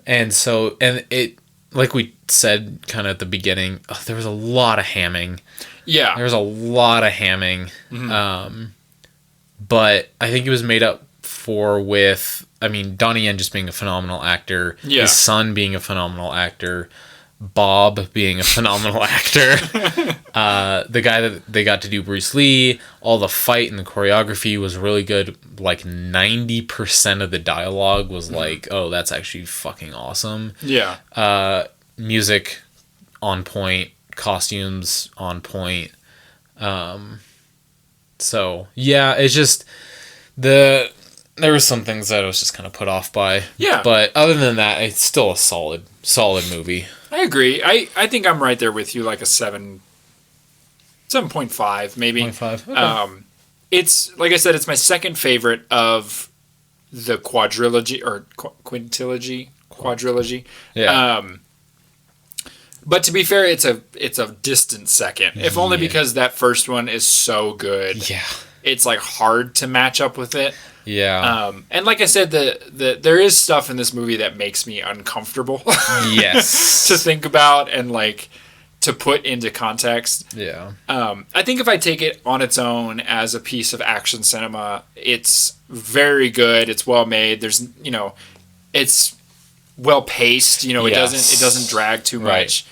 it, like we said kind of at the beginning, there was a lot of hamming. Yeah. There was a lot of hamming. But I think it was made up for with, I mean, Donnie Yen just being a phenomenal actor. Yeah. His son being a phenomenal actor. Bob being a phenomenal actor. The guy that they got to do Bruce Lee. All the fight and the choreography was really good. Like 90% of the dialogue was like, oh, that's actually fucking awesome. Yeah. Music on point. Costumes on point. So yeah, it's just there were some things that I was just kind of put off by. Yeah. But other than that, it's still a solid movie. I agree. I think I'm right there with you, like a 7.5 maybe. 7.5. Okay. It's like I said, it's my second favorite of the quadrilogy or quadrilogy. Yeah. But to be fair, it's a distant second. If only because that first one is so good. Yeah. It's like hard to match up with it. Yeah. And like I said, there is stuff in this movie that makes me uncomfortable. Yes. To think about and like to put into context. Yeah. I think if I take it on its own as a piece of action cinema, it's very good. It's well made. There's, it's well paced. It doesn't drag too much.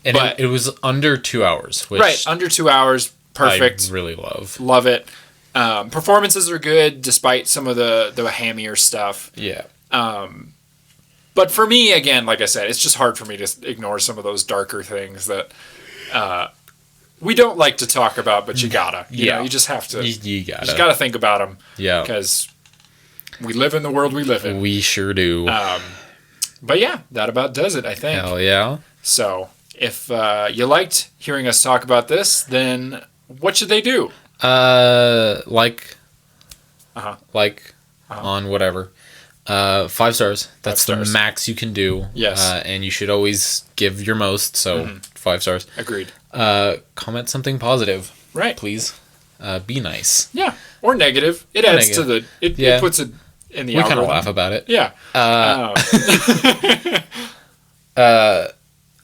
And but it was under 2 hours. Which under 2 hours. Perfect. I really love. Love it. Performances are good despite some of the hammier stuff. Yeah. But for me, again, like I said, it's just hard for me to ignore some of those darker things that we don't like to talk about, but you gotta. You know, you just have to. You gotta think about them. Yeah. Because we live in the world we live in. We sure do. But yeah, that about does it, I think. Hell yeah. So if you liked hearing us talk about this, then what should they do? On whatever. 5 stars. That's 5 stars. The max you can do. Yes. And you should always give your most, so 5 stars. Agreed. Comment something positive. Right. Please. Be nice. Yeah. Or negative. It adds to the... It puts it in the algorithm. We kind of laugh about it. Yeah.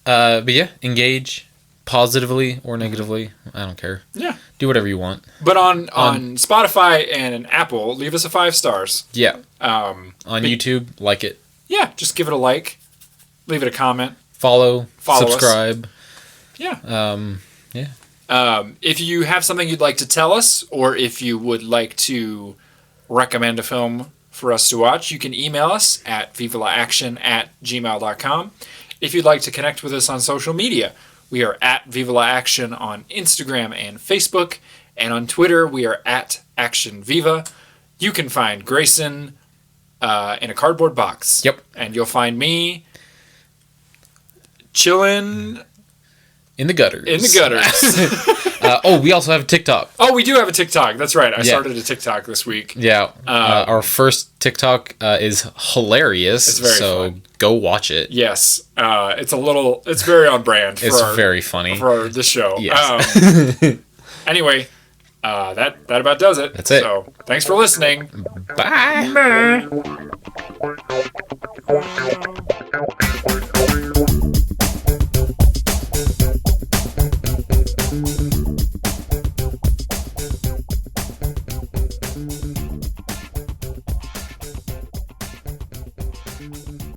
But yeah, engage positively or negatively. I don't care. Yeah. Do whatever you want. But on Spotify and Apple, leave us a 5 stars. Yeah. On YouTube, like it. Yeah, just give it a like. Leave it a comment. Follow subscribe. Us. Yeah. Yeah. If you have something you'd like to tell us, or if you would like to recommend a film for us to watch, you can email us at vivalaaction@gmail.com. If you'd like to connect with us on social media, we are at Viva La Action on Instagram and Facebook, and on Twitter we are at Action Viva. You can find Grayson in a cardboard box. Yep. And you'll find me chilling in the gutters. We also have a TikTok. Oh, we do have a TikTok. That's right. I started a TikTok this week. Yeah. Our first TikTok is hilarious. It's very fun. Go watch it. Yes. It's very on brand. Very funny. For the show. Yes. Anyway, that about does it. That's it. So thanks for listening. Bye.